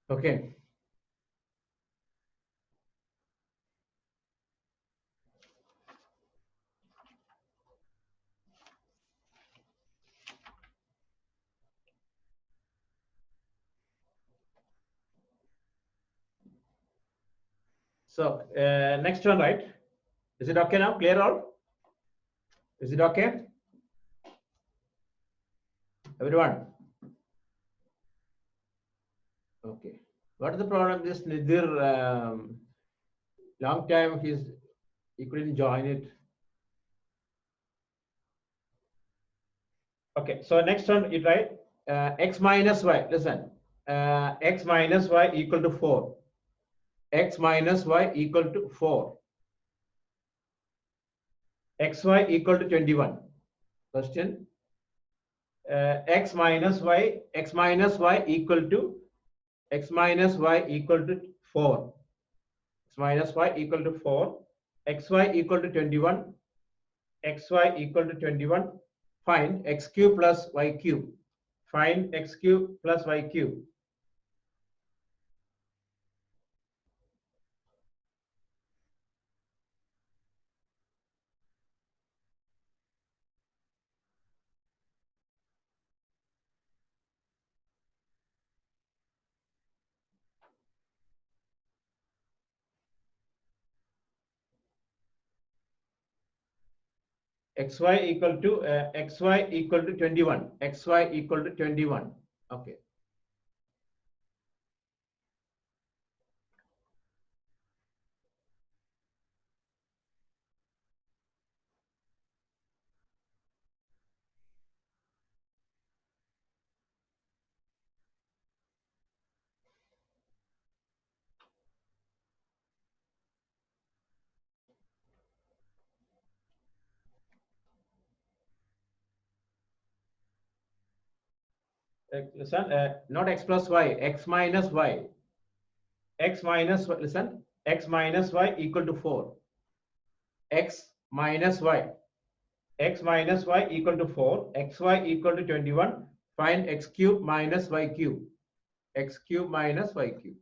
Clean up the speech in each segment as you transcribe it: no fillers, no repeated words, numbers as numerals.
Okay. So next one, right? Is it okay now? Clear all? Is it okay? Everyone? Okay. What is the problem? This Nidir, long time he couldn't join it. Okay. So next one, you try x minus y. Listen, x minus y equal to 4. X minus y equal to 4. Xy equal to 21. Question. X minus y equal to x minus y equal to 4. X minus y equal to 4. Xy equal to 21. Xy equal to 21. Find x cube plus y cube. Find x cube plus y cube. Xy equal to 21. Xy equal to 21. Okay. Listen, not x plus y, x minus y. X minus, listen, x minus y equal to 4. X minus y. X minus y equal to 4. Xy equal to 21. Find x cube minus y cube. X cube minus y cube.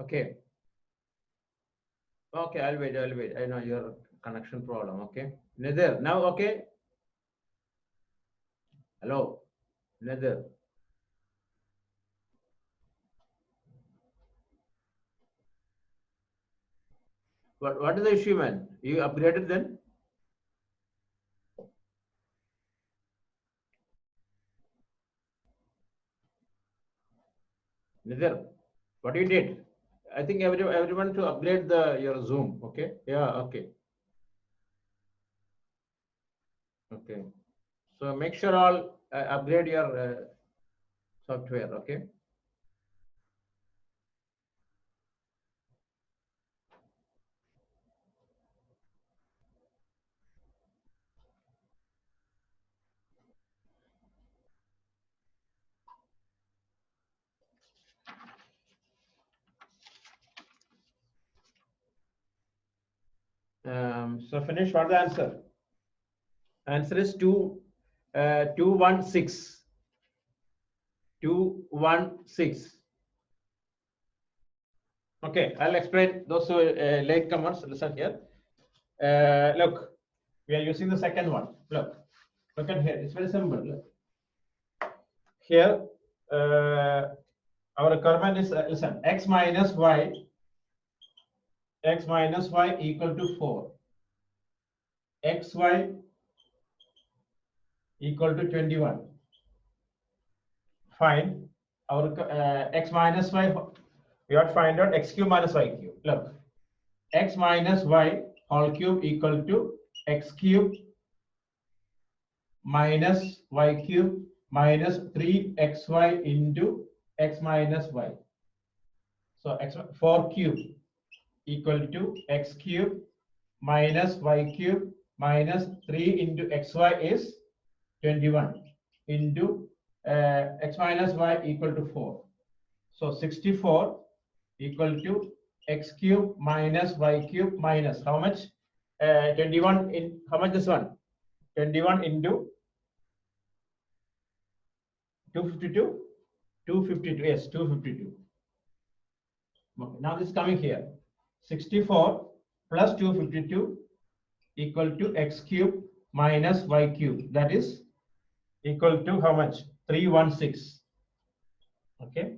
Okay. Okay, I'll wait. I'll wait. I know your connection problem. Okay. Nether. Now, okay. Hello. Nether. What is the issue, man? You upgraded then? Nether. What you did? I think everyone to upgrade your Zoom. Okay. Yeah. Okay. Okay. So make sure all upgrade your software. Okay. So finish. What the answer? Answer is 216. 216. Okay, I'll explain those latecomers. Listen here. Look, we are using the second one. Look at here. It's very simple. Look. Here, our requirement is listen. X minus y equal to 4. Xy equal to 21. Find our x minus y. We have to find out x cube minus y cube. Look, x minus y whole cube equal to x cube minus y cube minus 3xy into x minus y. So 4 cube equal to x cube minus y cube minus 3 into xy is 21 into x minus y equal to 4. So 64 equal to x cube minus y cube minus how much? 21 in how much this one? 21 into 252. 252. Yes, 252. Okay, now this is coming here. 64 plus 252 equal to x cube minus y cube. That is equal to how much? 316. Okay.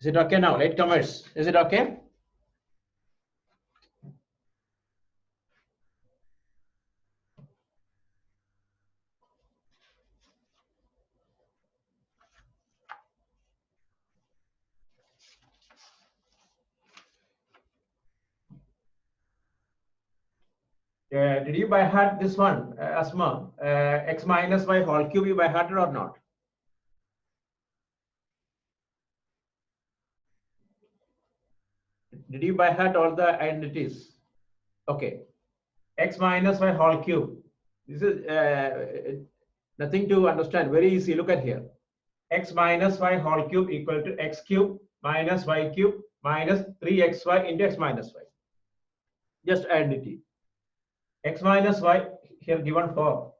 Is it okay now? Latecomers, is it okay? Did you by heart this one, Asma? X minus y whole cube you by heart or not? Did you by heart all the identities? Okay. X minus y whole cube. This is nothing to understand. Very easy. Look at here. X minus y whole cube equal to x cube minus y cube minus 3xy into x minus y. Just identity. X minus y here given 4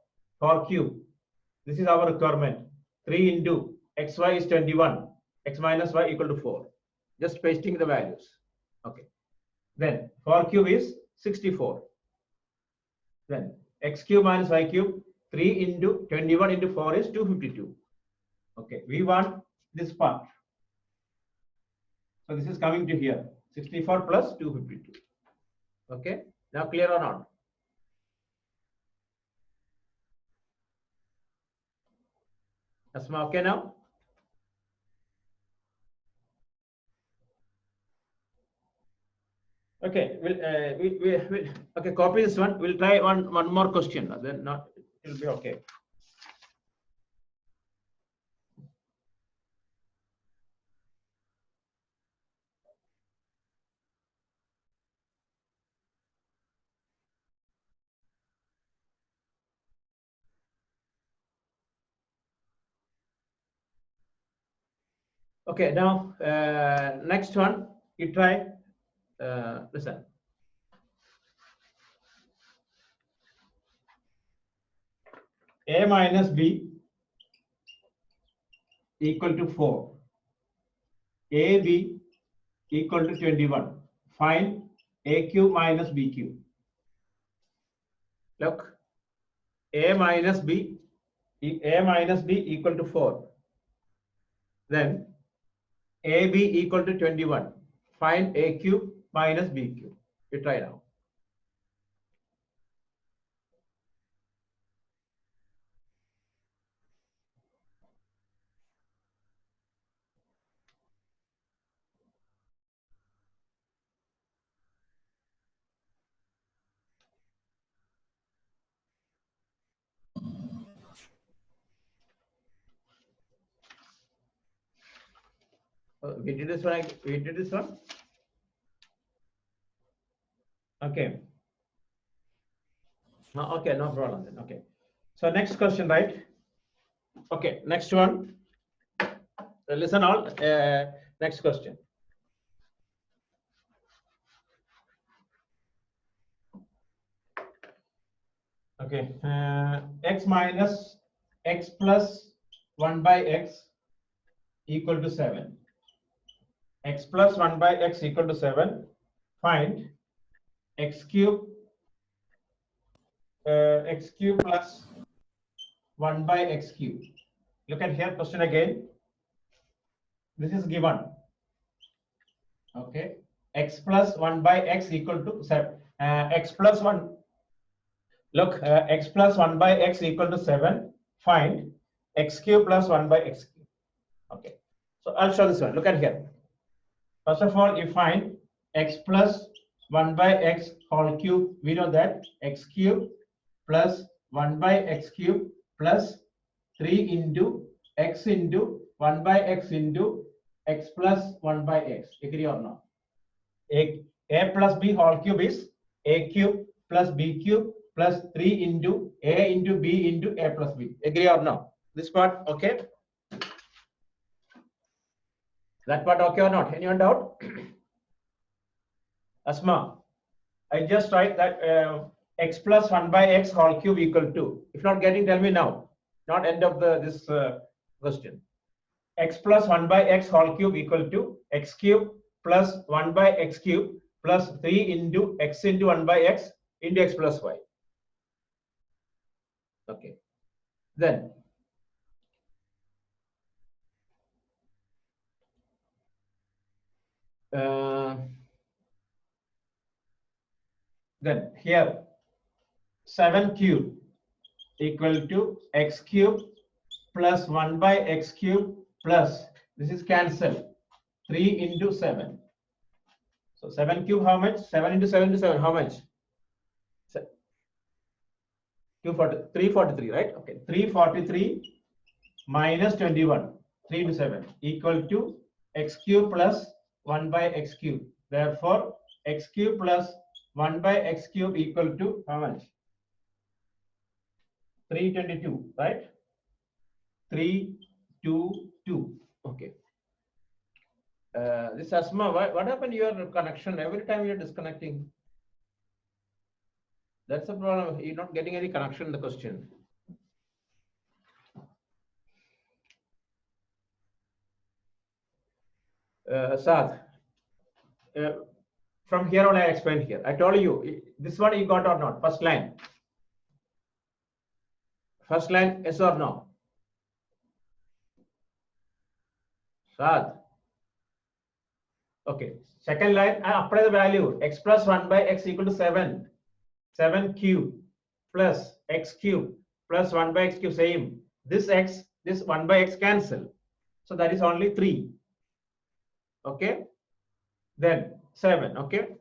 cube. This is our requirement. 3 into xy is 21. X minus y equal to 4. Just pasting the values. Okay. Then 4 cube is 64. Then x cube minus y cube 3 into 21 into 4 is 252. Okay. We want this part. So this is coming to here. 64 plus 252. Okay. Now clear or not? Asma, okay now? Okay, we'll okay, copy this one. We'll try one more question. Then not it will be okay. Okay, now next one, you try. Listen. A minus B equal to 4. AB equal to 21. Find A cube minus B cube. Look, A minus B equal to 4. Then AB equal to 21. Find A cube minus B cube. You try now. We did this one. We did this one. Okay. Okay, no problem then. Okay. So next question, right? Okay, next one. Listen all. Next question. Okay, x minus x plus 1 by x equal to 7. X plus 1 by x equal to 7. Find x cube plus 1 by x cube. Look at here, question again. This is given. Okay, x plus 1 by x equal to 7. X plus 1. Look, x plus 1 by x equal to 7. Find x cube plus 1 by x cube. Okay, so I'll show this one. Look at here. First of all, you find x plus 1 by x whole cube. We know that x cube plus 1 by x cube plus 3 into x into 1 by x into x plus 1 by x. Agree or not? A plus b whole cube is a cube plus b cube plus 3 into a into b into a plus b. Agree or no? This part okay? That part okay or not? Anyone doubt? Asma, I just write that x plus 1 by x whole cube equal to. If not getting, tell me now. Not end of this question. X plus 1 by x whole cube equal to x cube plus 1 by x cube plus 3 into x into 1 by x into x plus y. Okay. Then here 7 cube equal to x cube plus 1 by x cube plus, this is cancel, 3 into 7. So 7 cube how much? 7 into 7 into 7 how much? 343, right? Okay, 343 minus 21, 3 into 7 equal to x cube plus 1 by x cube. Therefore, x cube plus 1 by x cube equal to how much? 322, right? 322. Okay. This Asma, what happened to your connection? Every time you're disconnecting. That's the problem. You're not getting any connection in the question. Saad, from here on I explained here. I told you, this one you got or not? First line. First line, yes or no? Saad. Okay. Second line, I apply the value. X plus 1 by x equal to 7. 7 cube plus x cube plus 1 by x cube, same. This x, this 1 by x cancel. So that is only 3. Okay. Then 7. Okay.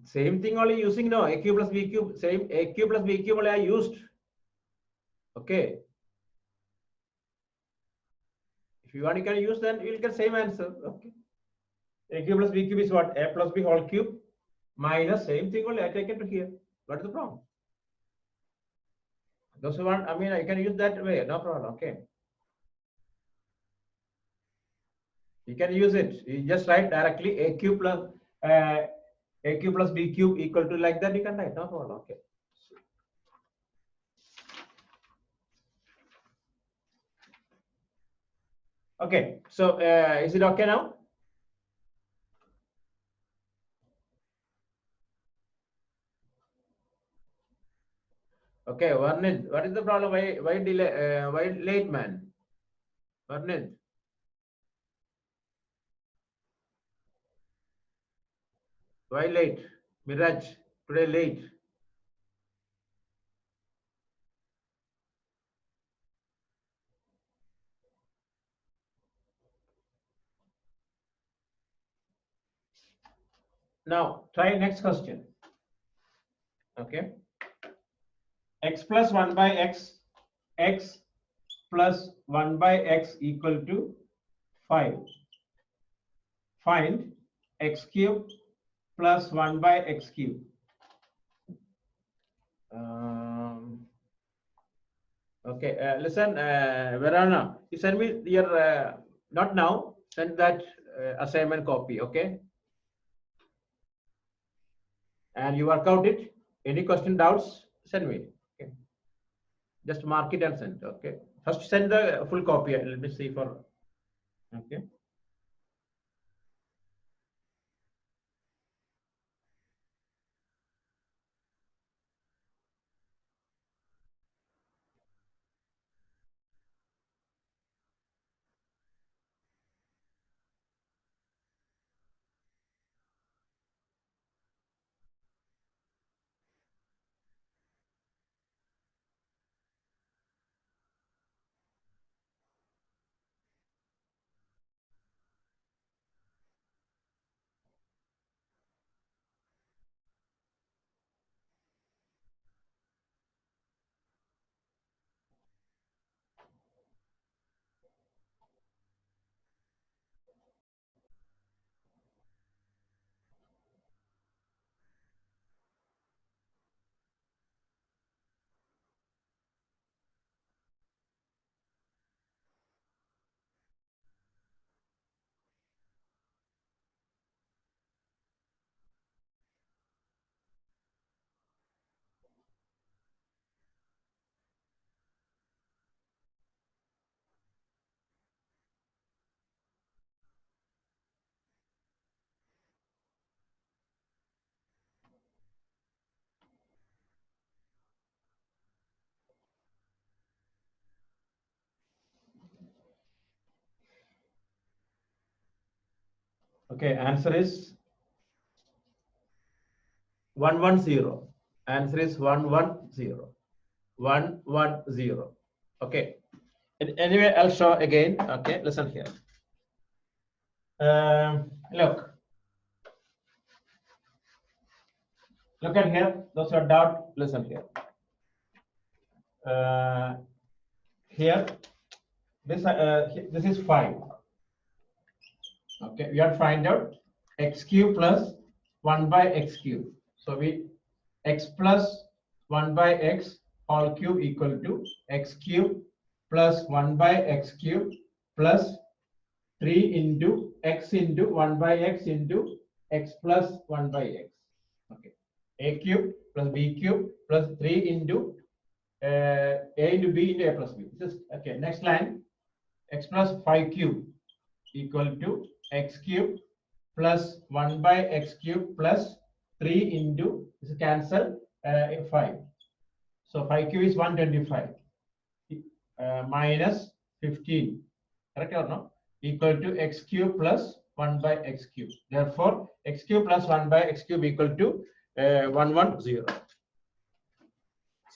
Same thing only using no a cube plus b cube, same a cube plus b cube only I used. Okay. If you want, you can use, then you will get same answer. Okay. A cube plus b cube is what? A plus b whole cube minus same thing only I take it to here. What is the problem? Those who want, I mean, I can use that way, no problem. Okay. You can use it. You just write directly a cube plus b cube equal to, like that you can write, no problem. Okay. Okay, so is it okay now? Okay, Varnid, what is the problem? Why delay? Why late, man? Varnid. Why late? Miraj, today late. Now try next question. Okay. x plus 1 by x plus 1 by x equal to 5. Find x cube plus 1 by x cube. Okay, listen, Verana, you send me your, not now, send that assignment copy, okay? And you work out it. Any question, doubts, send me. Okay. Just mark it and send, okay? First send the full copy. Let me see for, okay. Okay, answer is 110. Answer is 110. 110. Okay. Anyway, I'll show again. Okay, listen here. Look at here. Those who are doubt, listen here. Here, this is 5. Okay, we have to find out x cube plus 1 by x cube. So we x plus 1 by x whole cube equal to x cube plus 1 by x cube plus 3 into x into 1 by x into x plus 1 by x. Okay, a cube plus b cube plus 3 into a into b into a plus b. This is okay. Next line, x plus 5 cube equal to x cube plus 1 by x cube plus 3 into, this cancel, 5. So 5 cube is 125 minus 15, correct or no? Equal to x cube plus 1 by x cube. Therefore, x cube plus 1 by x cube equal to 110.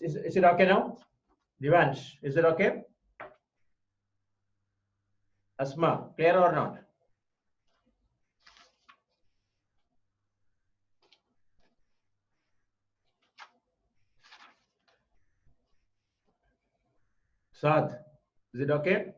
Is it okay now? Divansh, is it okay? Asma, clear or not? Saad, is it okay?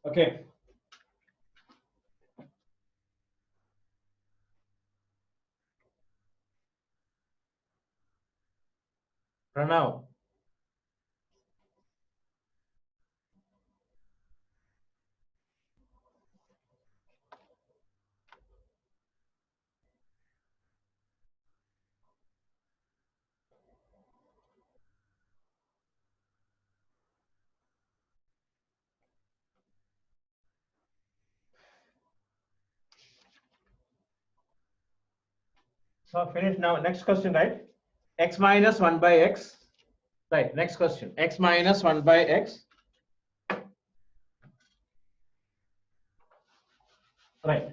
Okay. Pranav. So finish now. Next question, right? X minus 1 by x. Right. Next question. X minus 1 by x. Right.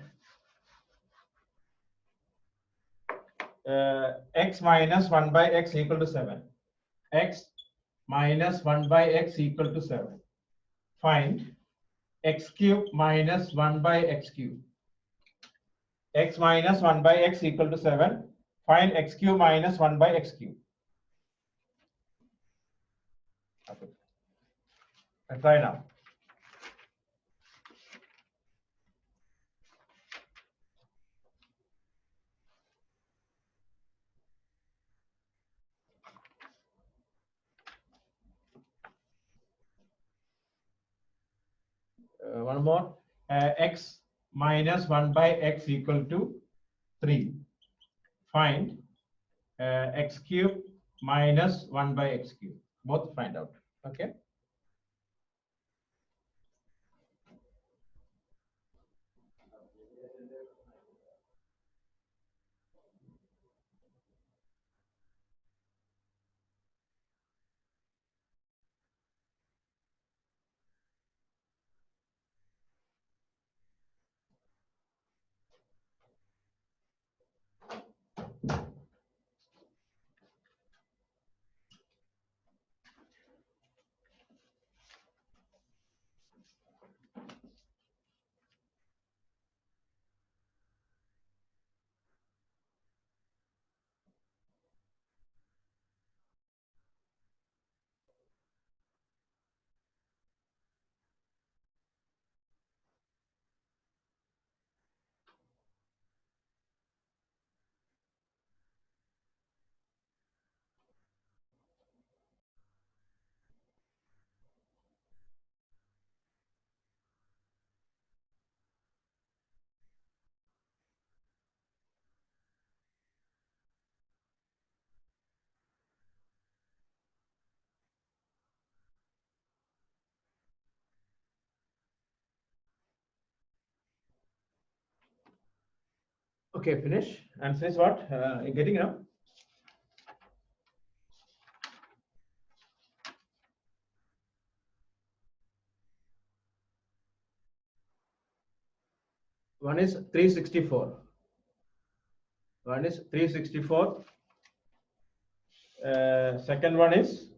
X minus 1 by x equal to 7. X minus 1 by x equal to 7. Find x cube minus 1 by x cube. X minus 1 by x equal to 7. Find x cube minus 1 by x cube. Okay. Let's try now. One more. X minus 1 by x equal to 3. Find x cube minus 1 by x cube. Both find out. Okay. Okay, finish. Answer is what? You getting now? One is 364. One is 364. Second one is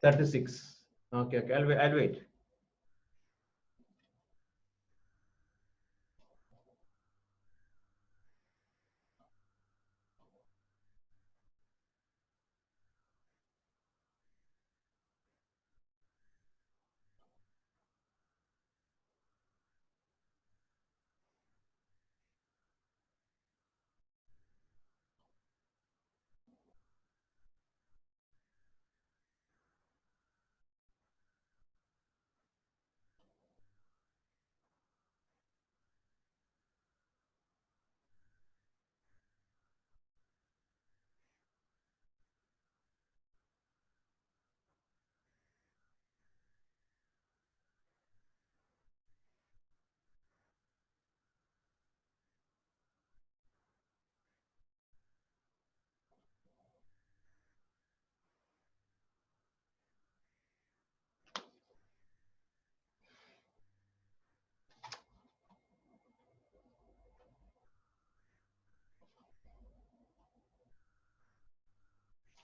36. Okay, okay. I'll wait.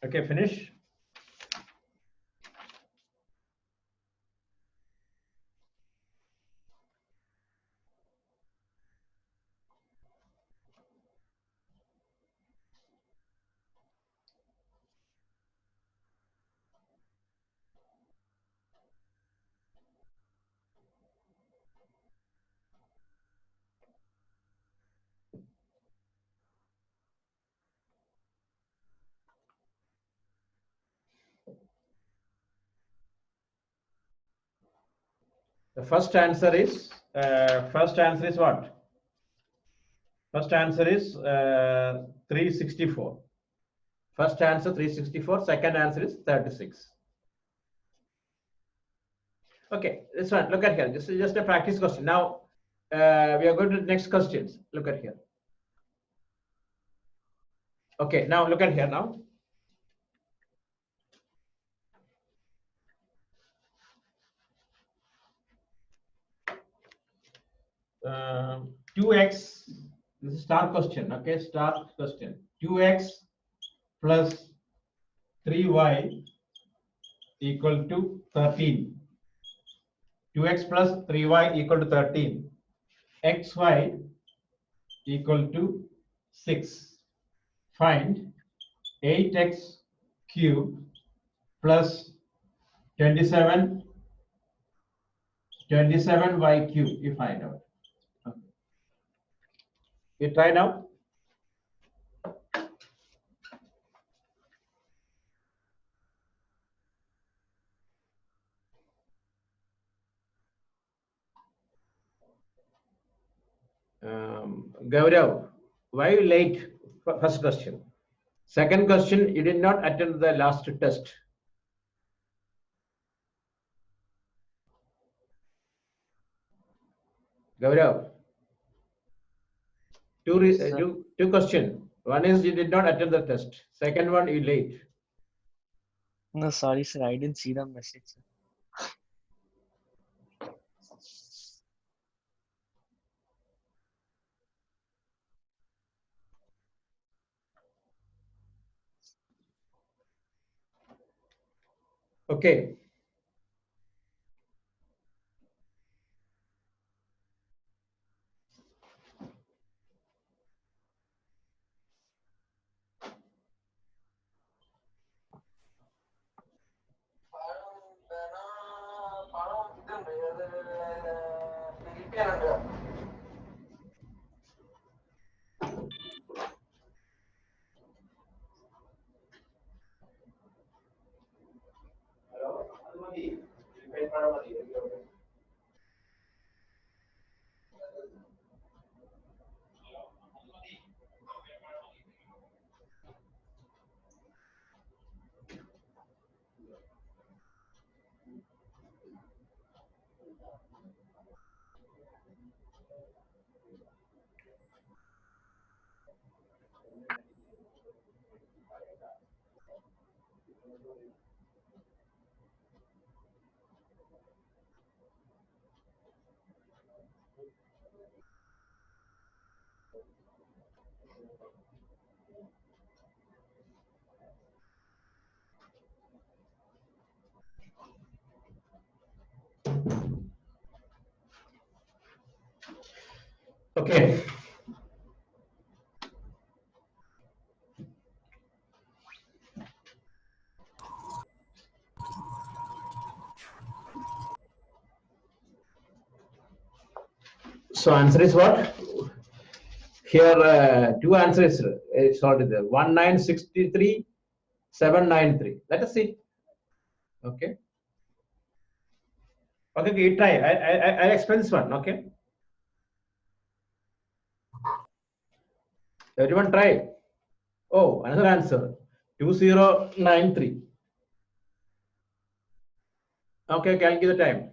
Okay, finish. The first answer is what? First answer is 364. First answer 364. Second answer is 36. Okay, this one. Look at here. This is just a practice question. Now we are going to the next questions. Look at here. Okay, now look at here now. 2x, this is star question, okay, star question. 2x plus 3y equal to 13. 2x plus 3y equal to 13. xy equal to 6. Find 8x cube plus 27y cube. You find out. Okay. You try now. Gaurav, why you late? First question. Second question, you did not attend the last test. Gaurav, two questions. One is you did not attend the test. Second one, you late. No, sorry, sir. I didn't see the message, sir. Okay. Okay. So answer is what? Here two answers is already there. 1963, 793. Let us see. Okay. Okay, you try. I'll explain this one. Okay. Everyone try. Oh, another answer. 2093. Okay, can I give the time?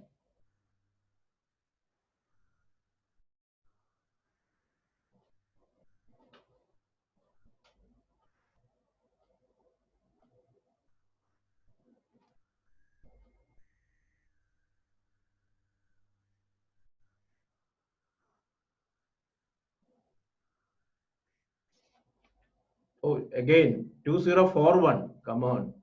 Oh, again, 2041. Come on.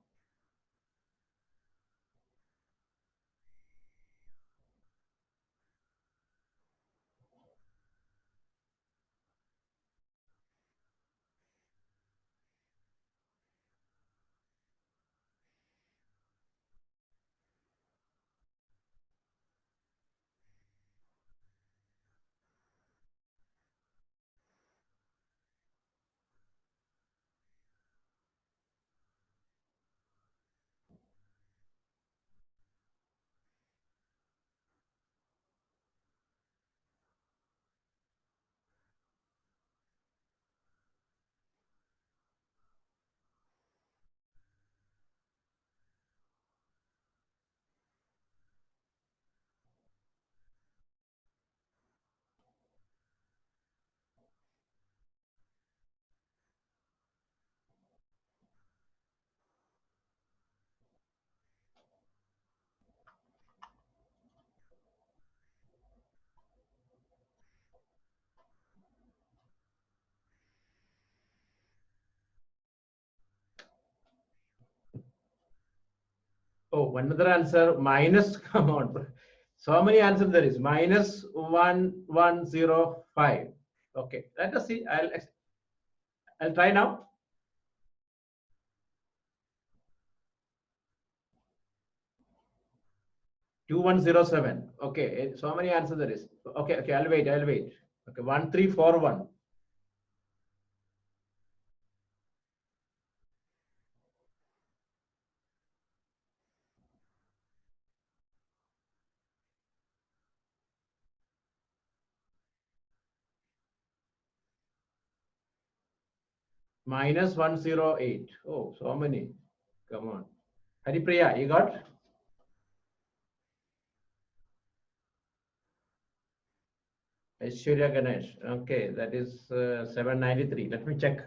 Oh, another answer minus. Come on, so many answers there is minus 1105. Okay, let us see. I'll try now. 2107. Okay, so many answers there is. Okay, okay, I'll wait. I'll wait. Okay, 1341. Minus 108. Oh, so many. Come on. Haripriya, you got? Aishwarya Ganesh. Okay, that is 793. Let me check.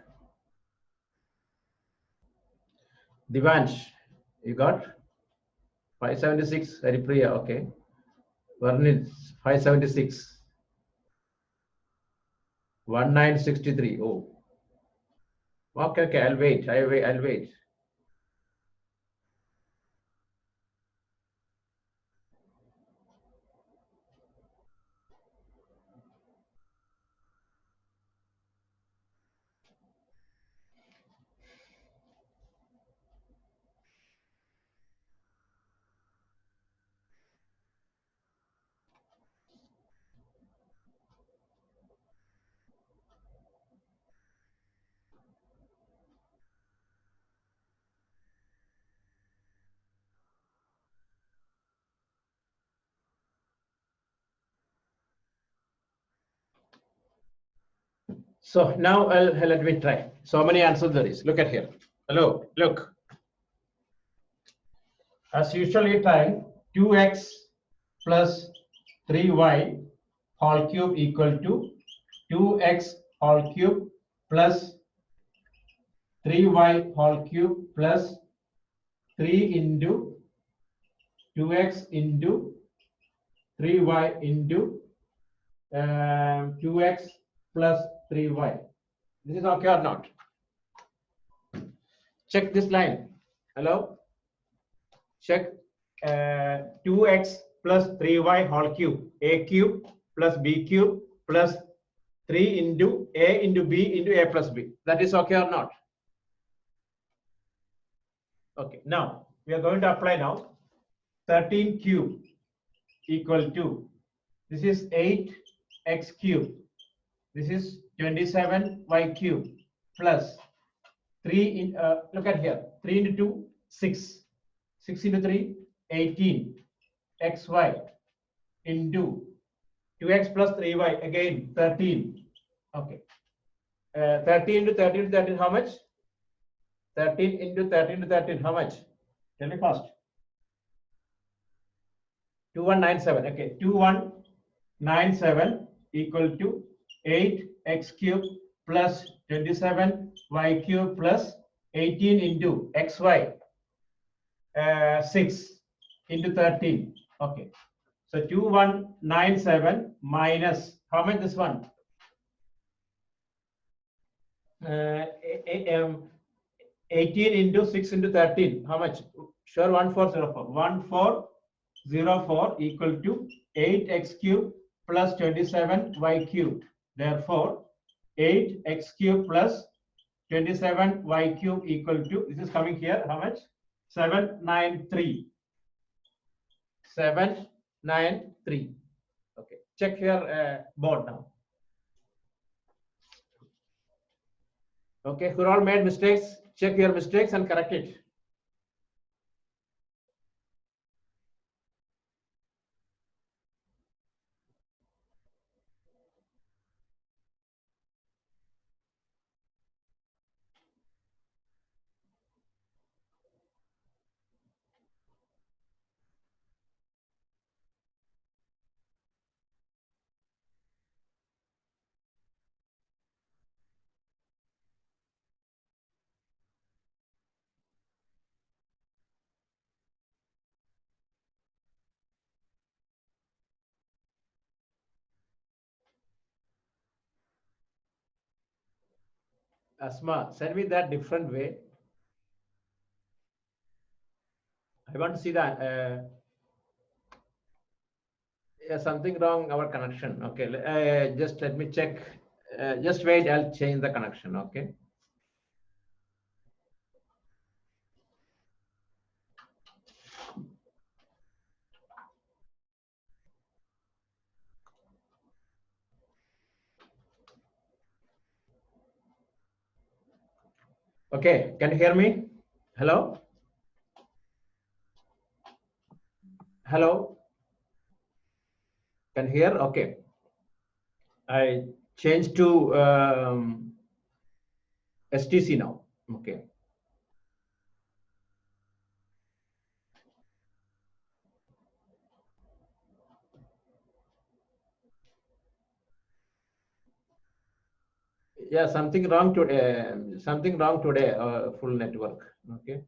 Divansh, you got? 576. Haripriya, okay. Varnit, 576. 1963. Oh, okay, okay. I'll wait. I'll wait. So now let me try. So many answers there is. Look at here. Hello, look. As usual, you try 2x plus 3y whole cube equal to 2x whole cube plus 3y whole cube plus 3 into 2x into 3y into 2x plus 3y. This is okay or not? Check this line. Hello? Check 2x plus 3y whole cube, a cube plus b cube plus 3 into a into b into a plus b. That is okay or not? Okay, now we are going to apply now. 13 cube equal to, this is 8x cube, this is 27y cube plus 3 in, look at here, 3 into 2, 6, 6 into 3, 18, xy into 2x plus 3y, again 13. Okay, 13 into 13 into 13, how much? 13 into 13 into 13, how much? Tell me fast. 2197. Okay, 2197 equal to 8x cube plus 27y cube plus 18 into xy 6 into 13. Okay, so 2197 minus how much this one? 18 into 6 into 13. How much? Sure, 1404. 1404 equal to 8x cube plus 27y cube. Therefore, 8x cube plus 27y cube equal to, this is coming here, how much? 793. 793. Okay, check your board now. Okay, who all made mistakes? Check your mistakes and correct it. Asma, send me that different way. I want to see that. Yeah, something wrong our connection. Okay, just let me check. Just wait, I'll change the connection. Okay. Okay, can you hear me? Hello? Hello? Can you hear? Okay. I changed to STC now. Okay. Yeah, something wrong today. Something wrong today. Full network. Okay.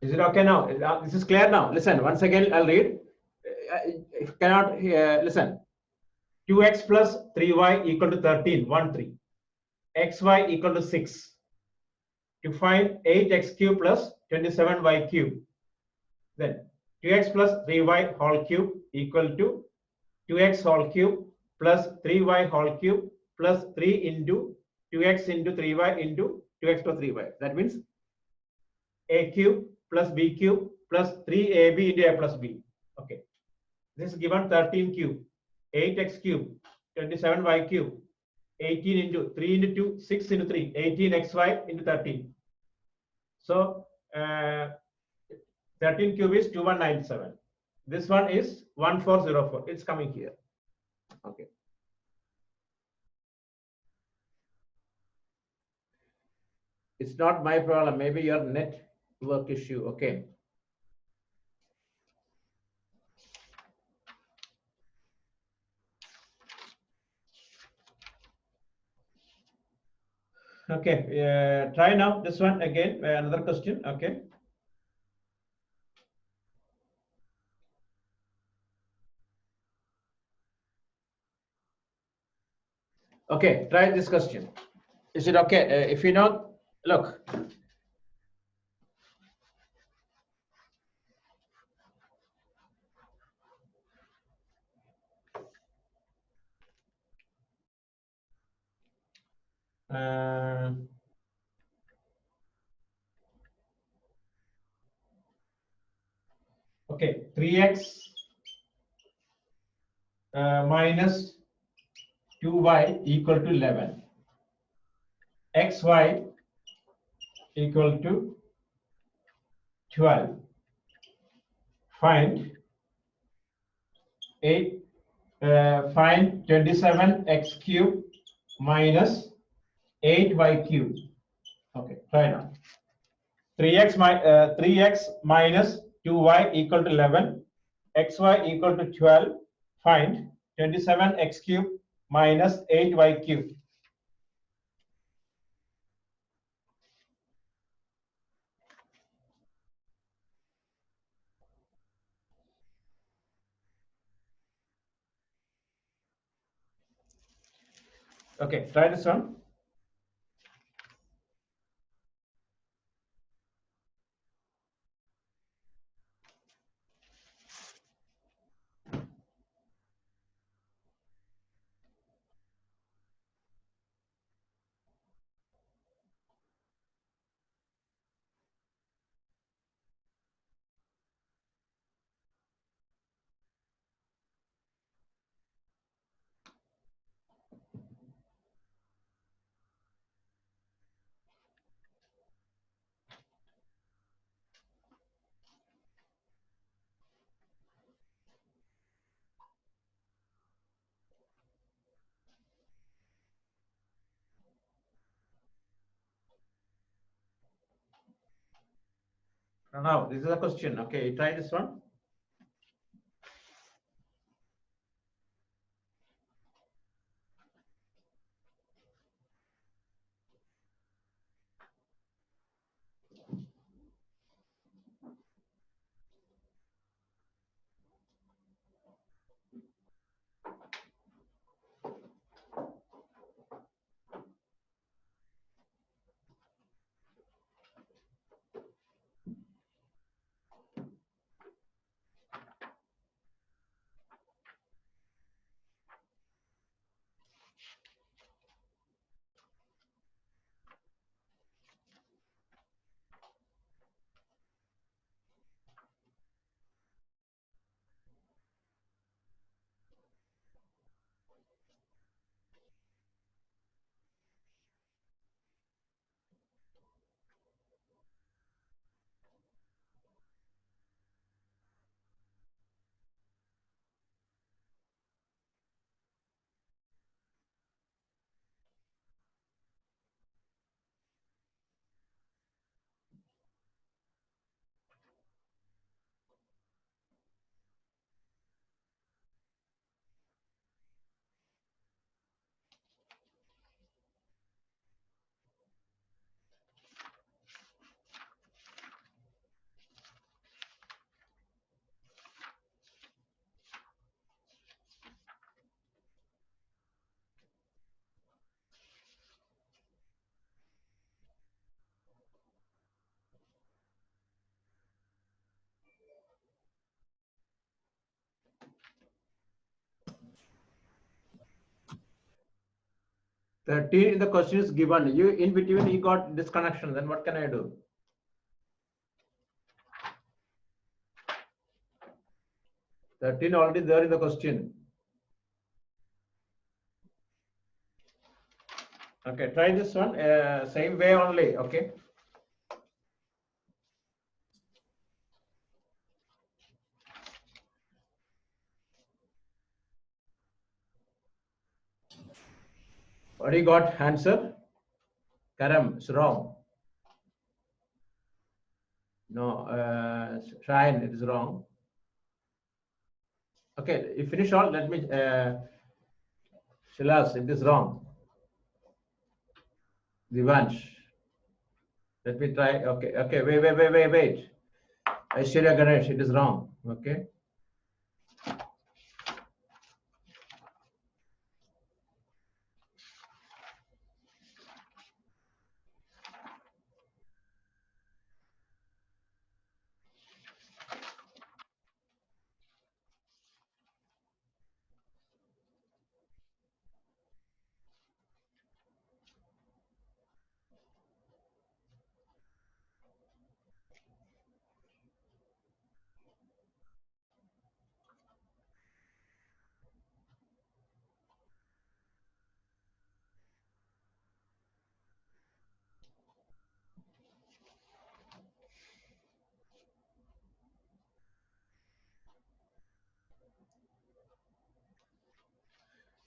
Is it okay now? This is clear now. Listen, once again, I'll read. If you cannot listen. 2x plus 3y equal to 13, 1, 3. xy equal to 6. To find 8x cube plus 27y cube. Then 2x plus 3y whole cube equal to 2x whole cube plus 3y whole cube plus 3 into 2x into 3y into 2x plus 3y. That means a cube plus b cube plus 3ab into a plus b. Okay. This is given 13 cube, 8x cube, 27y cube, 18 into 3 into 2, 6 into 3, 18xy into 13. So 13 cube is 2197. This one is 1404. It's coming here. Okay. It's not my problem. Maybe your network issue. Okay. Okay. Try now this one again. Another question. Okay. Okay. Try this question. Is it okay? If you know, look. Okay, 3x minus 2y equal to 11. xy equal to 12. Find 27x cube minus 8y cube. Okay, try now. 3x minus 2y equal to 11. xy equal to 12. Find 27x cube minus 8y cube. Okay, try this one. Now, this is a question. Okay, try this one. 13 in the question is given. You in between you got disconnection. Then what can I do? 13 already there in the question. Okay, try this one. Same way only. Okay. What you got? Answer? Karam, it's wrong. No, Shine, it is wrong. Okay, you finish all. Let me. Shilas, it is wrong. Divansh. Let me try. Okay, okay. Wait. Aishwarya Ganesh, it is wrong. Okay.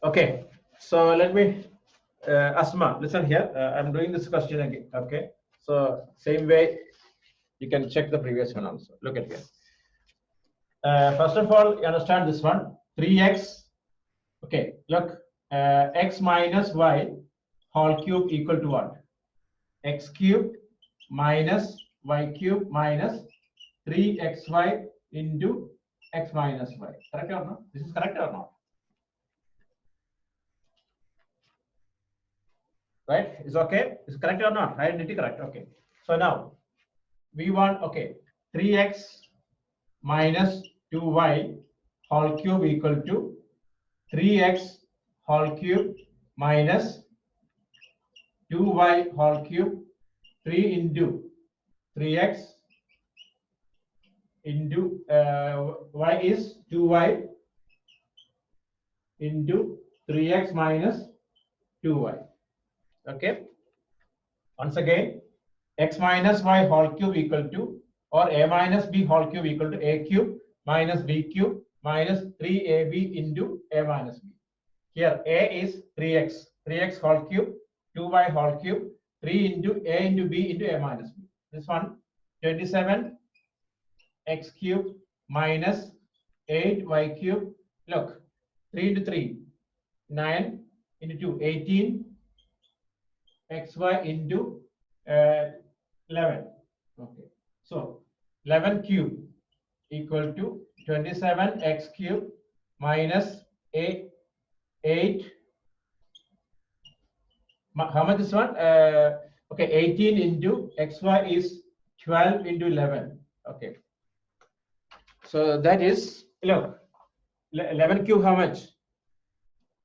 Okay, so let me, Asma, listen here. I'm doing this question again. Okay, so same way you can check the previous one also. Look at here. First of all, you understand this one 3x. Okay, look, x minus y whole cube equal to what? X cube minus y cube minus 3xy into x minus y. Correct or not? This is correct or not? Right? Is okay? Is correct or not? Identity correct. Okay. So now we want, okay, 3x minus 2y whole cube equal to 3x whole cube minus 2y whole cube 3 into 3x into y is 2y into 3x minus 2y. Okay. Once again, x minus y whole cube equal to, or a minus b whole cube equal to a cube minus b cube minus 3ab into a minus b. Here a is 3x, 3x whole cube, 2y whole cube, 3 into a into b into a minus b. This one 27 x cube minus 8y cube. Look, 3 into 3, 9 into 2, 18 xy into 11. Okay, so 11 cube equal to 27 x cube minus 8. How much is one? Okay, 18 into xy is 12 into 11. Okay, so that is, look, 11 cube how much?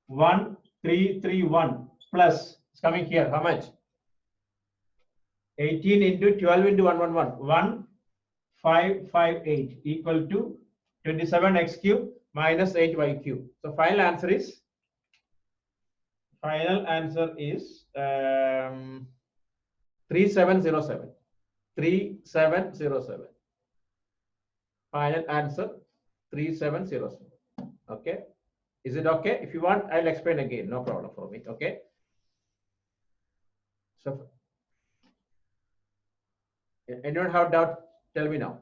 1331 plus it's coming here. How much? 18 into 12 into 111. 1558 equal to 27x cube minus 8y cube. So final answer is 3707. 3707. Final answer 3707. Okay. Is it okay? If you want, I'll explain again. No problem for me. Okay. So anyone have doubt? Tell me now.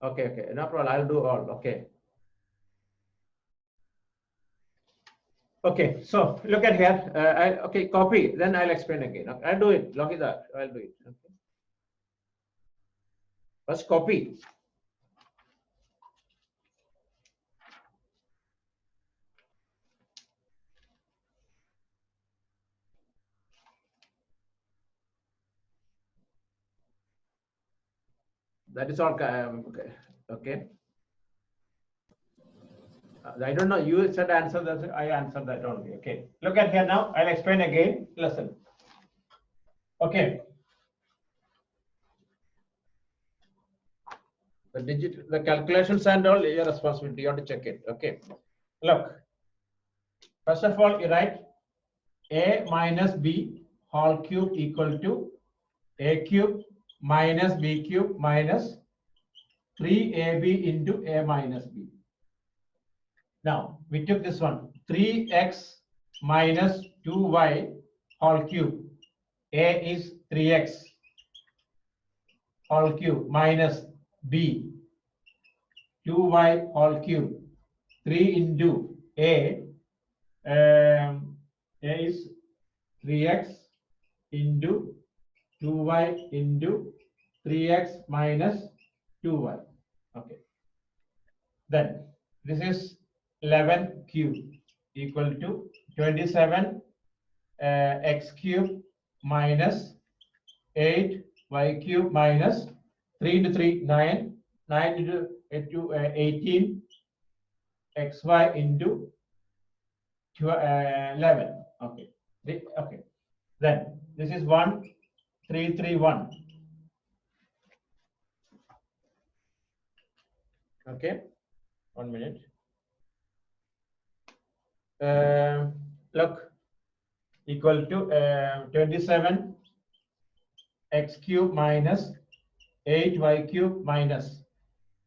Okay. No problem. I'll do all. Okay. Okay, so look at here. Okay, copy. Then I'll explain again. Okay, I'll do it. Log it up. I'll do it. Okay. First, copy. That is all. Okay. Okay. I don't know. You said answer that. I answered that only. Okay. Look at here now. I'll explain again. Listen. Okay. The calculations and all your responsibility. You have to check it. Okay. Look. First of all, you write a minus b whole cube equal to a cube minus b cube minus 3ab into a minus b. Now we took this one 3x minus 2y whole cube. A is 3x whole cube minus b 2y whole cube. 3 into a is 3x into 2y into 3x minus 2y. Okay. Then this is 11 cube equal to 27 x cube minus 8 y cube minus 3 into 3 9 9 into 18 xy into 11. Okay. Okay. Then this is 1 3 3 1. Okay. 1 minute. Look, equal to 27 x cube minus 8y cube minus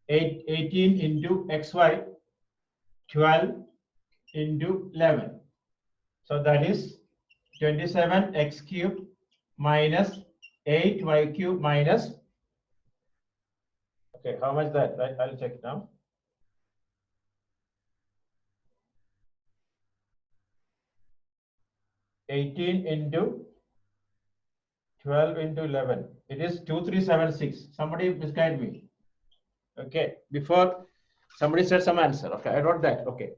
18 into xy 12 into 11. So that is 27 x cube minus 8y cube minus. Okay, how much that? I'll check now. 18 into 12 into 11. It is 2376. Somebody misguided me. Okay, before somebody said some answer. Okay, I wrote that. Okay,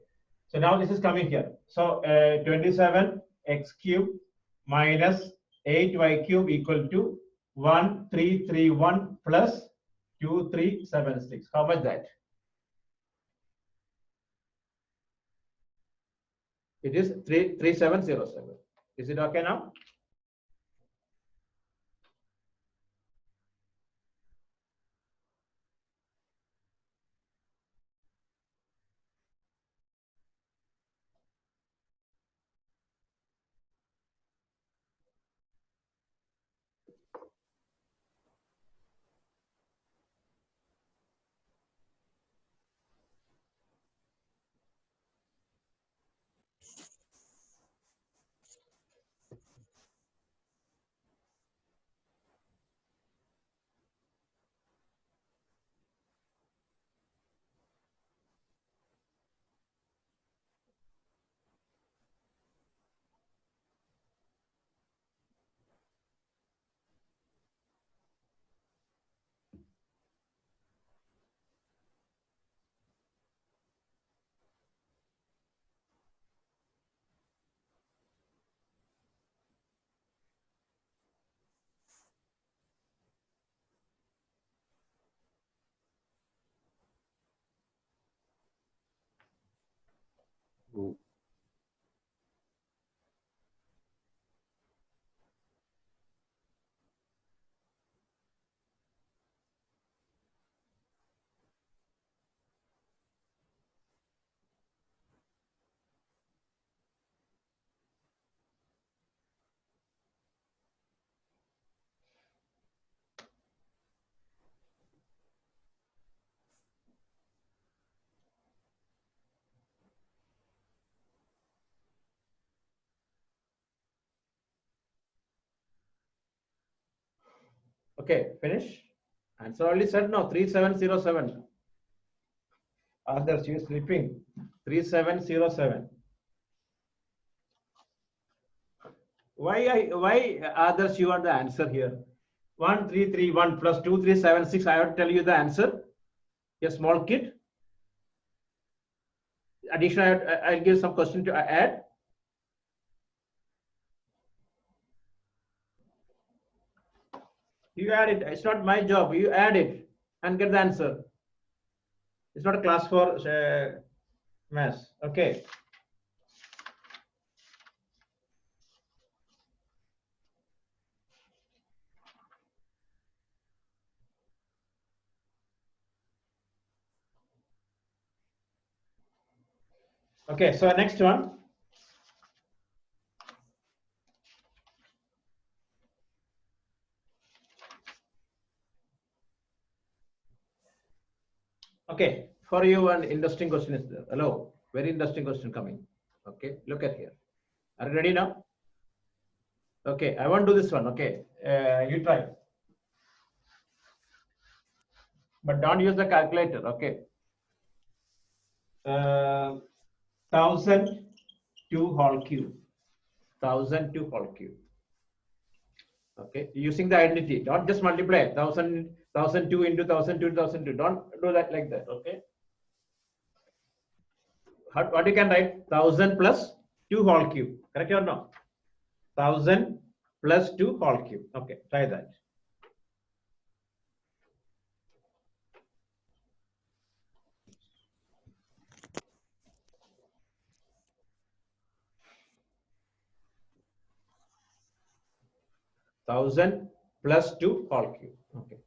so now this is coming here. So 27 x cube minus 8y cube equal to 1331 plus 2376. How much that? It is 3707. Is it okay now? Okay, finish. Answer only said no, 3707. Others, you sleeping. 3707. Why others you are the answer here? 1331 plus 2376. I have to tell you the answer. A small kid. Addition, I'll give some question to add. You add it. It's not my job. You add it and get the answer. It's not a class for mass. Okay. Okay, so next one. Okay, for you an interesting question is there. Hello, very interesting question coming. Okay, look at here. Are you ready now? Okay, I want to do this one. Okay, you try, but don't use the calculator. Okay, 1002 whole cube, 1002 whole cube. Okay, using the identity. Don't just multiply 1002 into 1002 1002. Don't do that like that. Okay. What you can write? 1000 plus 2 whole cube. Correct or no? 1000 plus 2 whole cube. Okay, try that. Thousand plus 2 whole cube. Okay.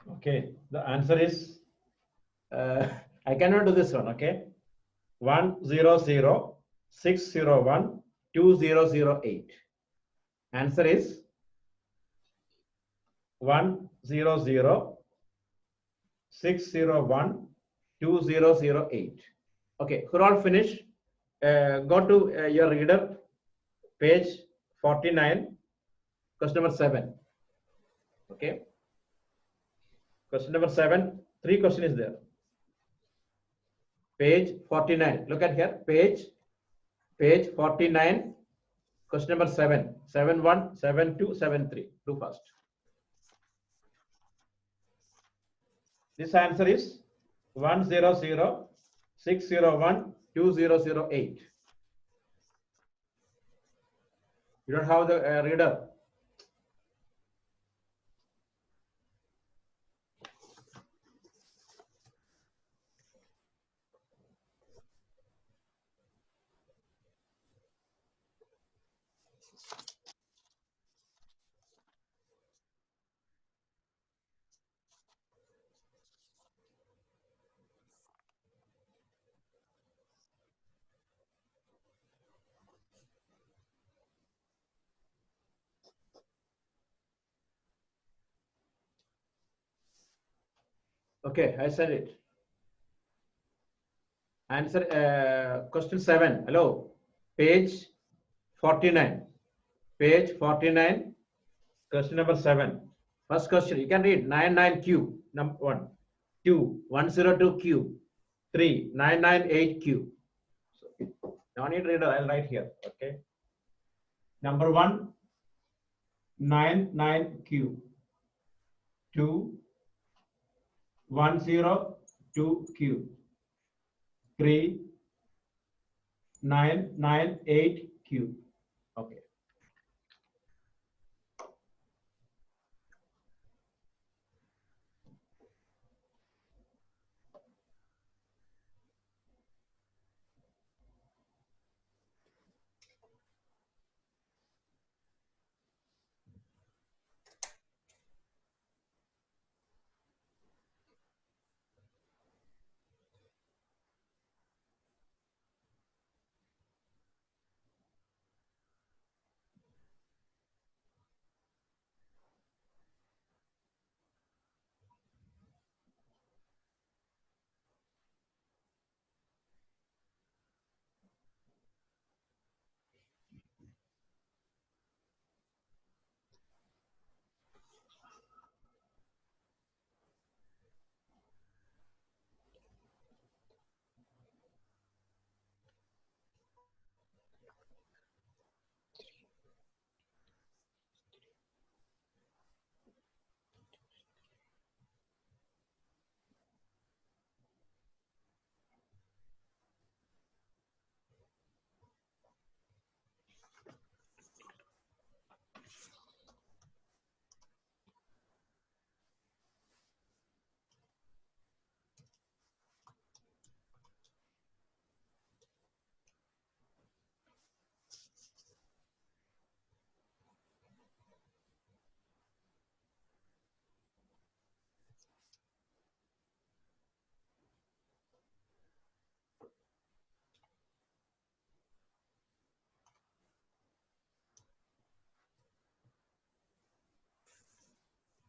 Okay, the answer is I cannot do this one. Okay, 100 601 2008. Answer is 100 601 2008. Okay, who all finish? Go to your reader, page 49, question number 7. Okay, question number 7, 3 question is there. Page 49. Look at here, page 49, question number 7, 71, 72, 73. Do first. This answer is 100 601 2008. You don't have the reader. Okay, I said it. Answer question 7. Hello, page 49. Page 49, question number 7. First question, you can read 99Q, number 1. 2, 102Q. 3, 998Q. So, no need reader, I'll write here. Okay. Number 1, 99Q. 2, 102Q. 3, 998Q. Okay.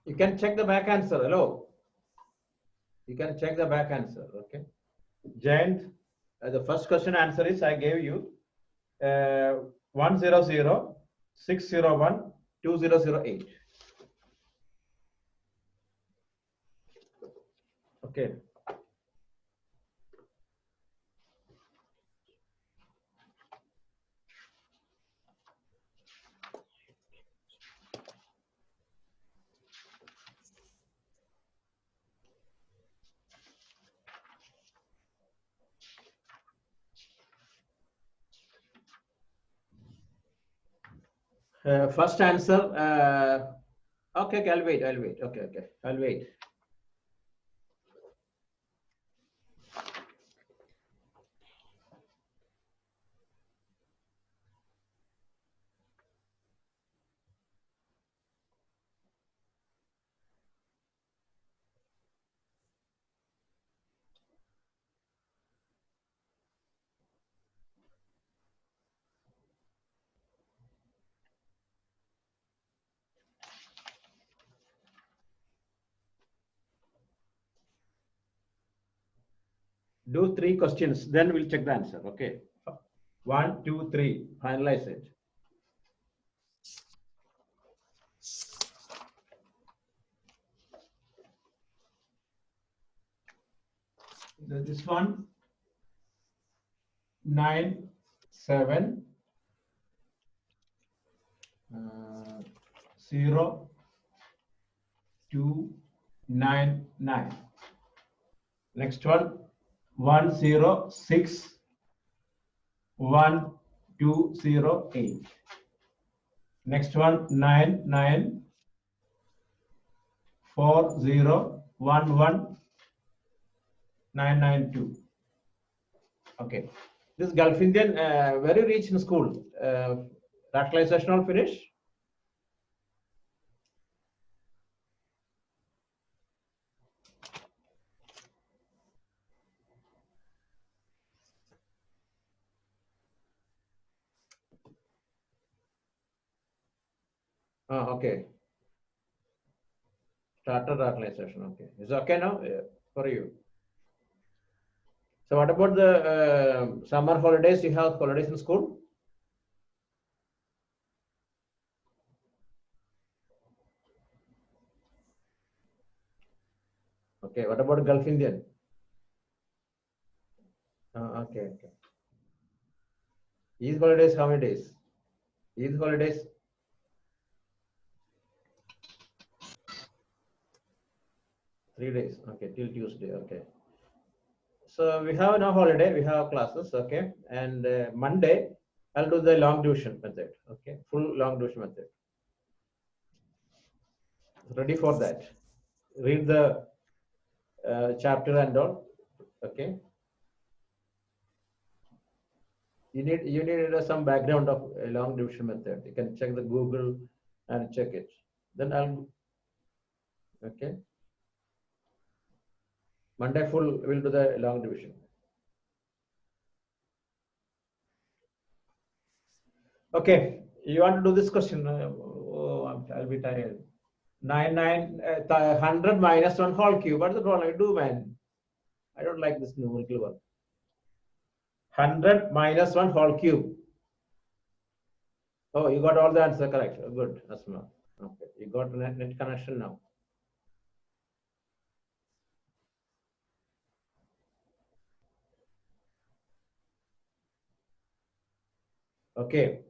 You can check the back answer. Hello. You can check the back answer. Okay. Giant, the first question answer is I gave you 100 601 2008. Okay. First answer. Okay, I'll wait. Okay, I'll wait. Do 3 questions, then we'll check the answer. Okay. 1, 2, 3. Finalize it. This one 9, 7, 0, 2, 9, 9. Next one 1, 0, 6, 1, 2, 0, 8. Next one 9, 9, 4, 0, 1, 1, 9, 9, 2. Okay. This Gulf Indian, where you reach in school? Rationalization all finish? Okay. Started rationalization. Okay. Is it okay now for you? So what about the summer holidays? You have holidays in school? Okay. What about Gulf Indian? Okay. Okay. Eid holidays, how many days? Eid holidays? Three days. Okay. Till Tuesday. Okay. So we have no holiday. We have classes. Okay. And Monday, I'll do the long division method. Okay. Full long division method. Ready for that. Read the chapter and all. Okay. You need some background of a long division method. You can check the Google and check it. Then I'll okay. Monday full we'll do the long division. Okay, you want to do this question? I'll be tired. 100 minus 1 whole cube. What is the problem? I do, man. I don't like this numerical one. 100 minus 1 whole cube. Oh, you got all the answer correct. Good, Asma. Okay, you got net connection now. Okay.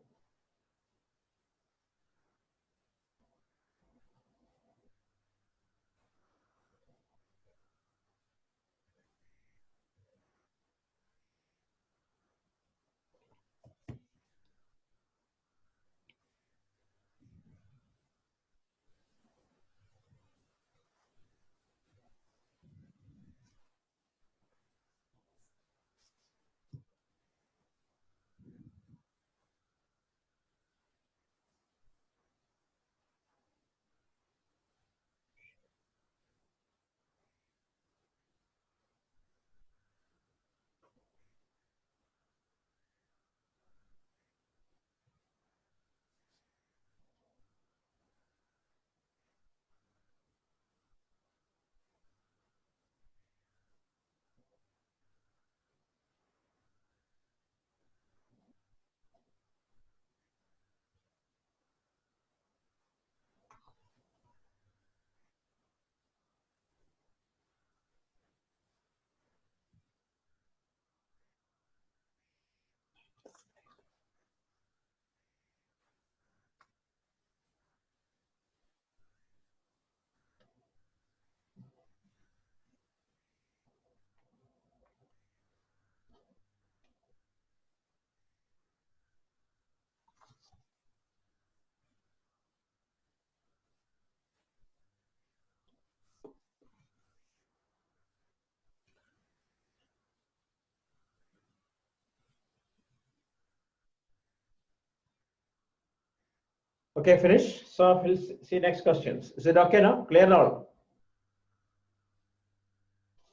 Okay, finish. So we'll see next questions. Is it okay now? Clear all?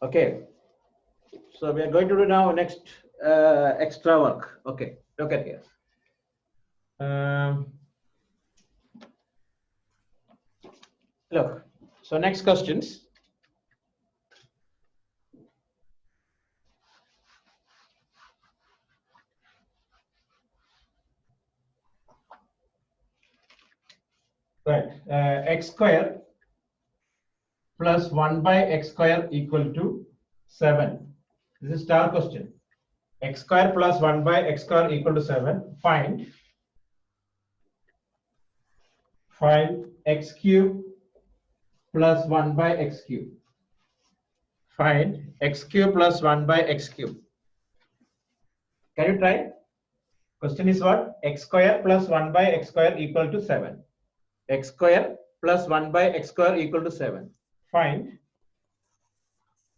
Okay. So we are going to do now next extra work. Okay, look at here. Look, so next questions. Right. X square plus 1 by x square equal to 7. This is star question. X square plus 1 by x square equal to 7. Find x cube plus 1 by x cube. Find x cube plus 1 by x cube. Can you try? Question is what? X square plus 1 by x square equal to 7. X square plus 1 by x square equal to 7. Find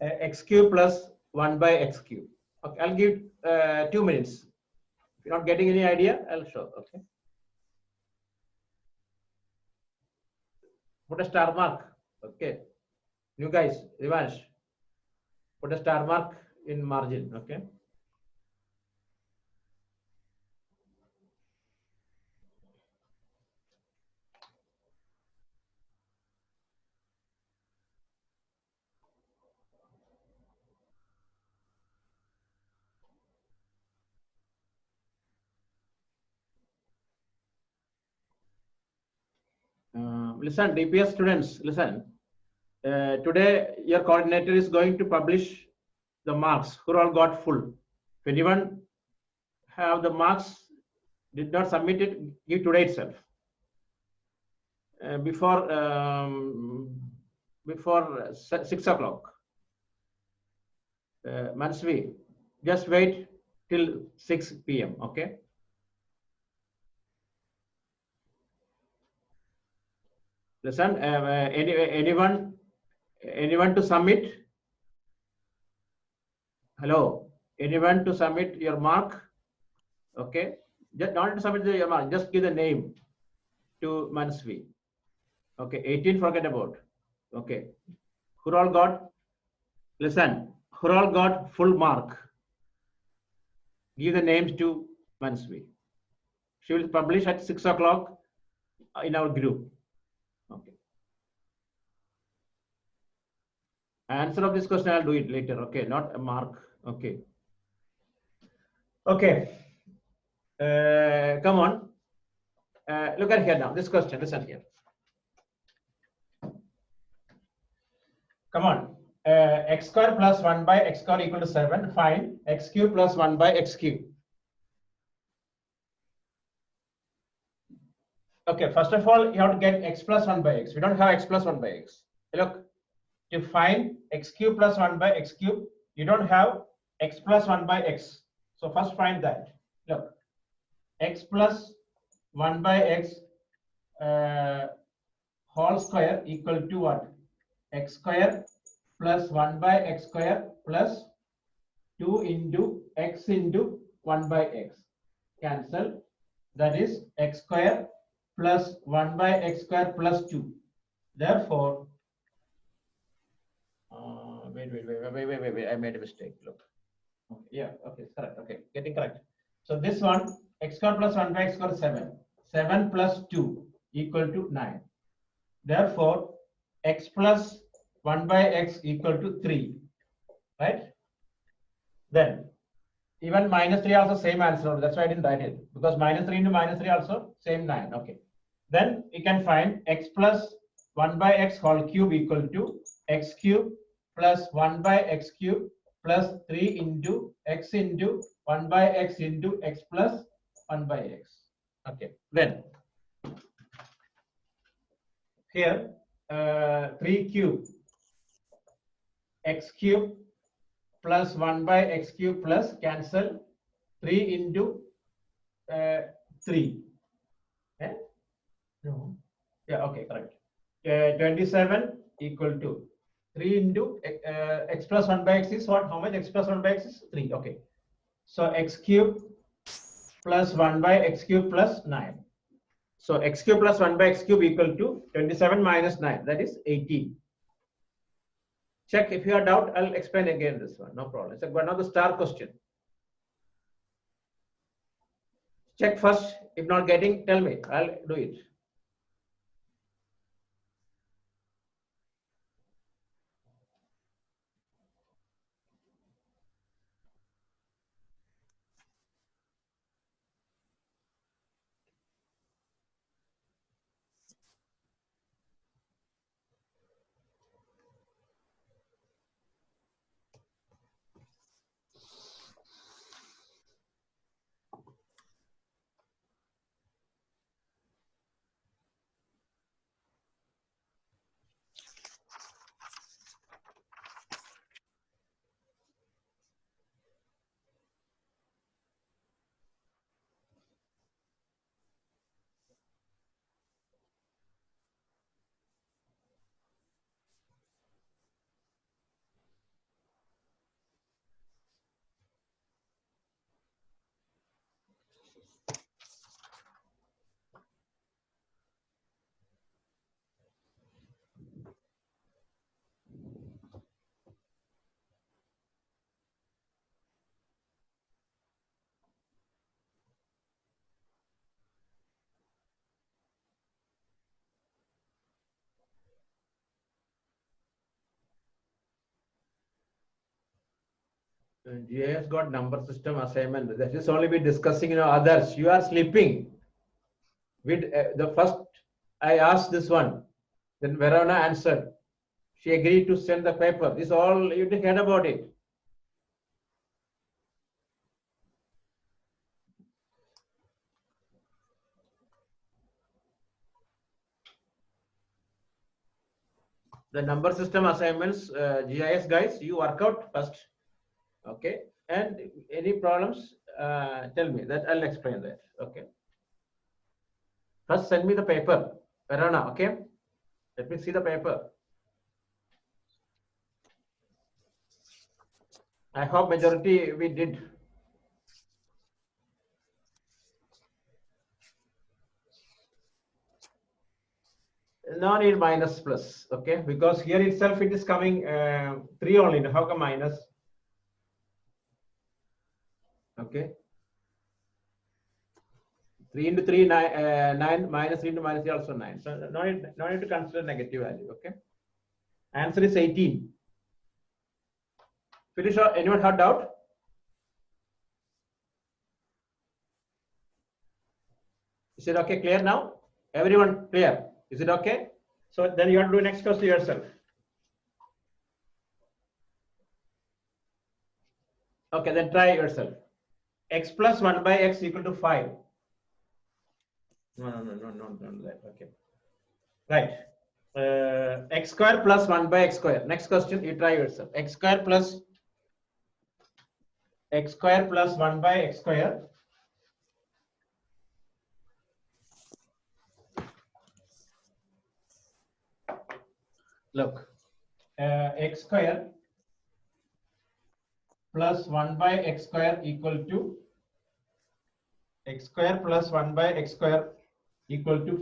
x cube plus 1 by x cube. Okay, I'll give 2 minutes. If you're not getting any idea, I'll show. Okay. Put a star mark. Okay. You guys, Rivansh, put a star mark in margin. Okay. Listen, DPS students, listen. Today, your coordinator is going to publish the marks who all got full. If anyone have the marks, did not submit it, give today itself. Before 6 o'clock. Mansvi, just wait till 6 p.m. Okay. Listen, anyone to submit? Hello, anyone to submit your mark? Okay, just not to submit your mark, just give the name to Mansvi. Okay, 18 forget about. Okay, who all got? Listen, who all got full mark? Give the names to Mansvi. She will publish at 6 o'clock in our group. Okay. Answer of this question I'll do it later. Okay, not a mark. Okay. Okay. Come on. Look at here now. This question. Listen here. Come on. X square plus 1 by x square equal to 7. Find x cube plus 1 by x cube. Okay, first of all, you have to get x plus 1 by x. We don't have x plus 1 by x. Look, to find x cube plus 1 by x cube, you don't have x plus 1 by x. So first find that. Look, x plus 1 by x whole square equal to what? X square plus 1 by x square plus 2 into x into 1 by x. Cancel. That is x square plus 1 by x square plus 2. Therefore, wait. I made a mistake. Look. Okay, yeah, okay, correct. Okay, getting correct. So this one, x square plus 1 by x square is 7. 7 plus 2 equal to 9. Therefore, x plus 1 by x equal to 3. Right? Then, even minus 3 also same answer. That's why I didn't write it. Because minus 3 into minus 3 also same 9. Okay. Then we can find x plus 1 by x whole cube equal to x cube plus 1 by x cube plus 3 into x into 1 by x into x plus 1 by x. Okay. Then here 3 cube x cube plus 1 by x cube plus cancel 3 into 3. Okay? No. Yeah, okay, correct. 27 equal to 3 into x plus 1 by x is what? How much? X plus 1 by x is 3. Okay. So x cube plus 1 by x cube plus 9. So x cube plus 1 by x cube equal to 27 minus 9. That is 18. Check if you have doubt. I'll explain again this one. No problem. It's another star question. Check first. If not getting, tell me. I'll do it. GIS got number system assignment. That is only be discussing, others. You are sleeping. With the first, I asked this one. Then Verona answered. She agreed to send the paper. This all you didn't hear about it. The number system assignments, GIS guys, you work out first. Okay. And any problems, tell me that I'll explain that. Okay. First, send me the paper, Verona. Okay. Let me see the paper. I hope majority we did. No need minus plus, okay? Because here itself it is coming 3 only. How come minus? Okay. 3 into 3, 9 minus 3 into minus 3 also 9. So no need to consider negative value, okay? Answer is 18. Finish. Anyone have doubt? Is it okay? Clear now? Everyone clear? Is it okay? So then you have to do next question yourself. Okay, then try yourself. X plus 1 by x equal to 5. No, that. Okay. Right. X square plus 1 by x square. Next question, you try yourself. X square plus 1 by x square. Look, x square plus 1 by x square equal to x square plus 1 by x square equal to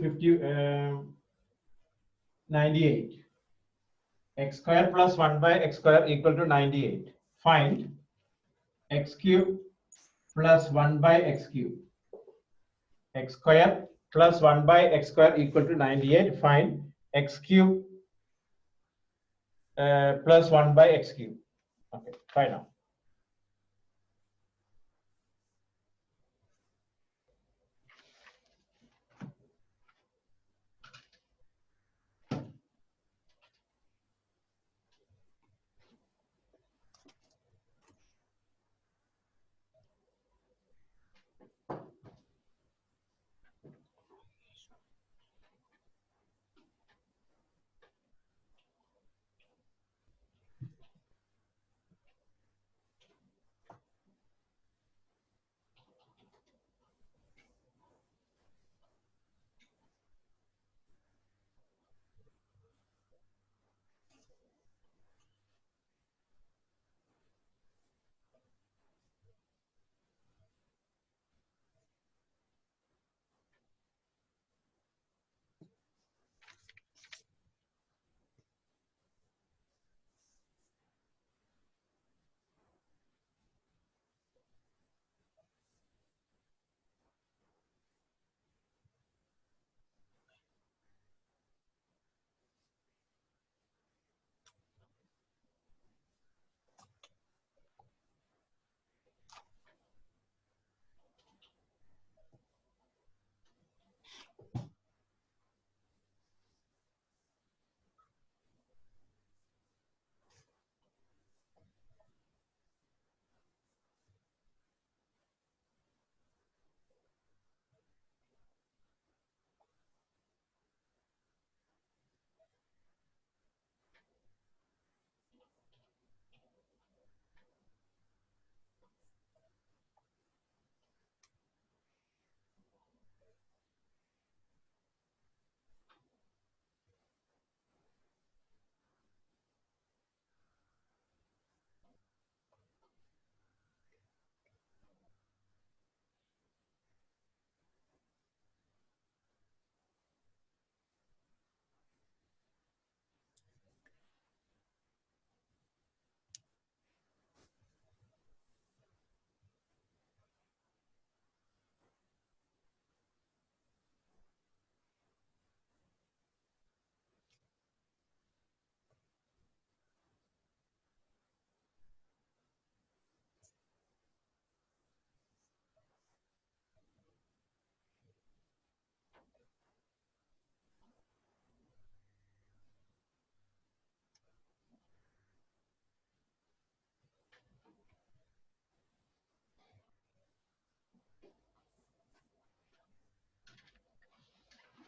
98. X square plus 1 by x square equal to 98. Find x cube plus 1 by x cube. X square plus 1 by x square equal to 98. Find x cube plus 1 by x cube. Okay, try now.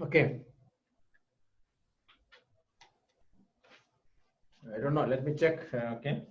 Okay. I don't know. Let me check. Okay.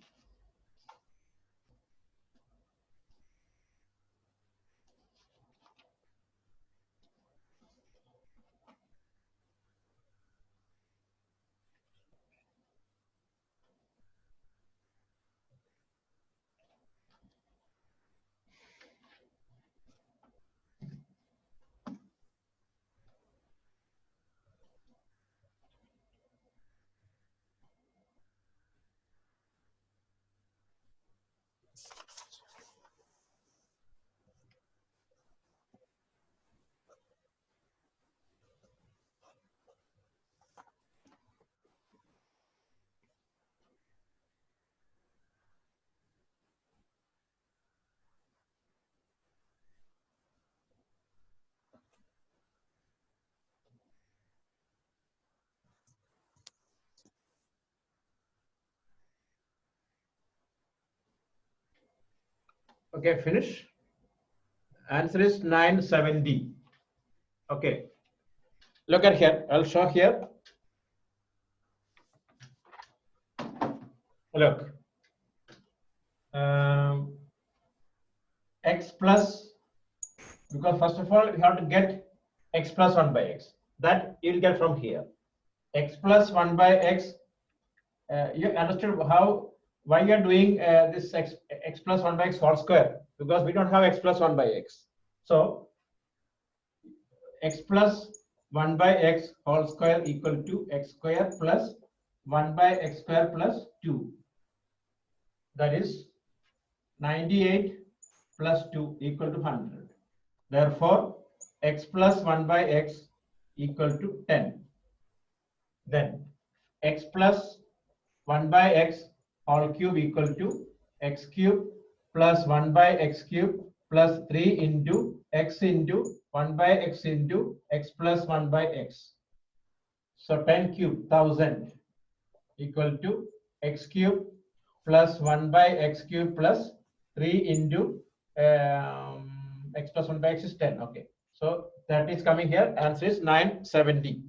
Okay, finish. Answer is 970. Okay. Look at here. I'll show here. Look. Um, X plus, because first of all, we have to get x plus 1 by x. That you'll get from here. X plus 1 by x. You understood how, why you are doing this x plus 1 by x whole square? Because we don't have x plus 1 by x. So x plus 1 by x whole square equal to x square plus 1 by x square plus 2. That is 98 plus 2 equal to 100. Therefore, x plus 1 by x equal to 10. Then x plus 1 by x whole cube equal to x cube plus 1 by x cube plus 3 into x into 1 by x into x plus 1 by x. So 10 cube 1000 equal to x cube plus 1 by x cube plus 3 into x plus 1 by x is 10. Okay. So that is coming here. Answer is 970.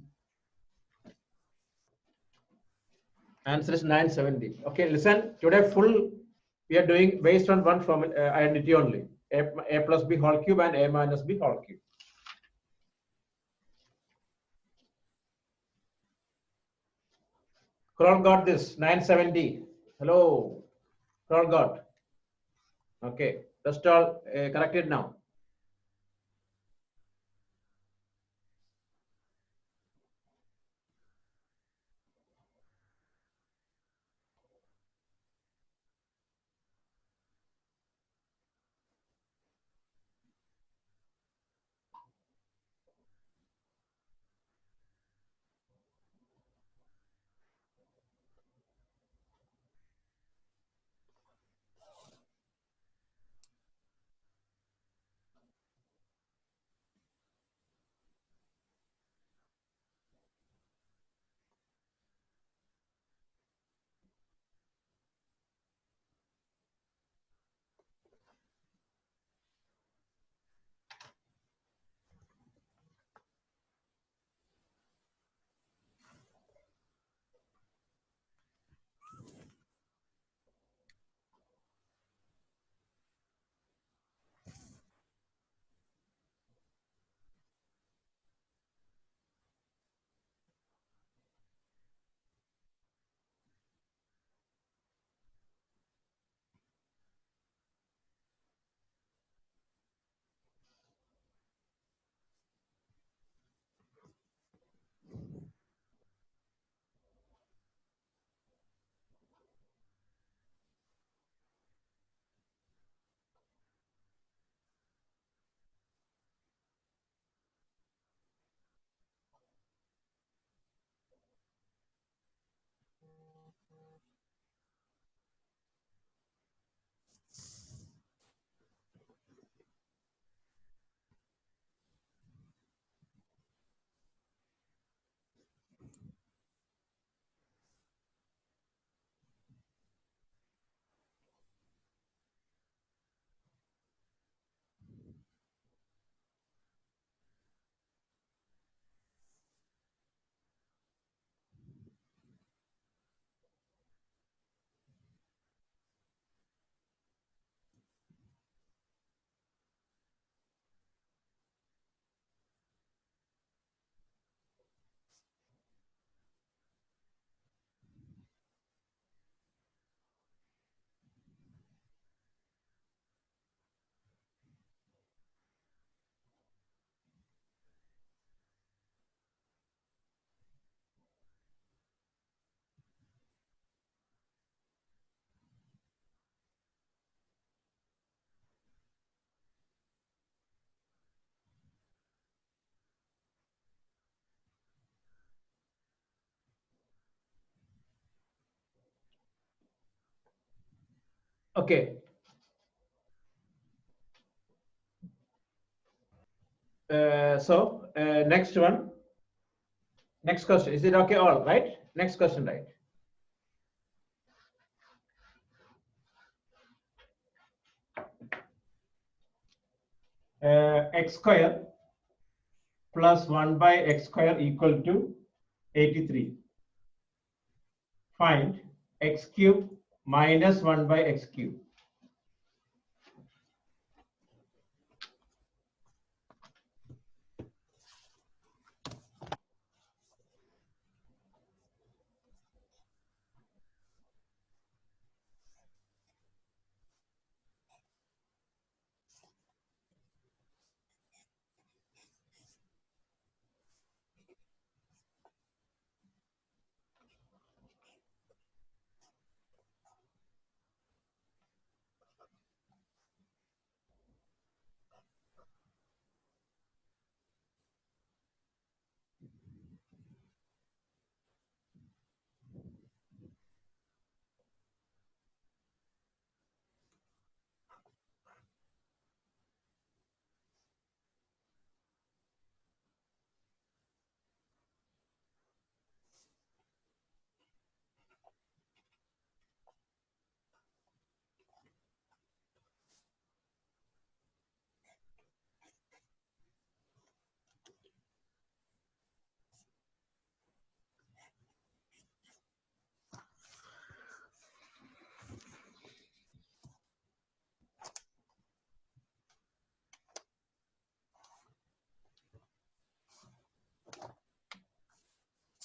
Answer is 970. Okay, listen. Today full we are doing based on one formula identity only. A plus b whole cube and a minus b whole cube. Carol got this 970. Hello, Carol got. Okay, just all corrected now. Okay. Next one. Next question. Is it okay? All right. Next question, right? X square plus 1 by x square equal to 83. Find x cube minus 1 by x cube.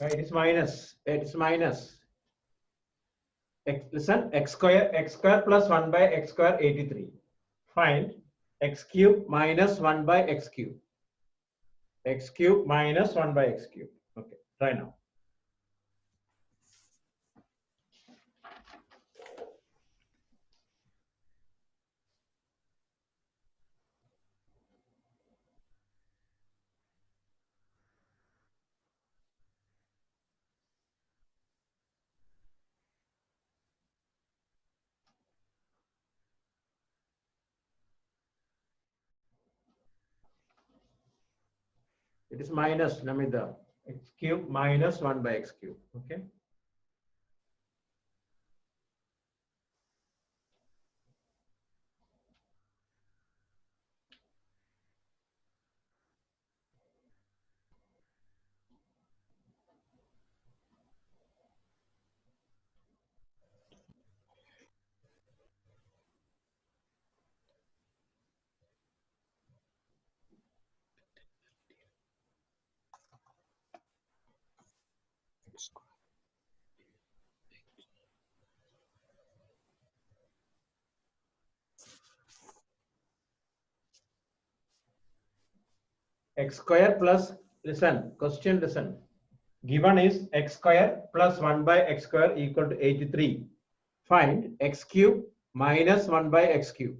It is minus. It is minus. Listen, x square plus 1 by x square 83. Find x cube minus 1 by x cube. X cube minus 1 by x cube. Okay, try now. It is minus, Namita. X cube minus 1 by x cube. Okay. X square plus, listen, question, listen. Given is x square plus 1 by x square equal to 83. Find x cube minus 1 by x cube.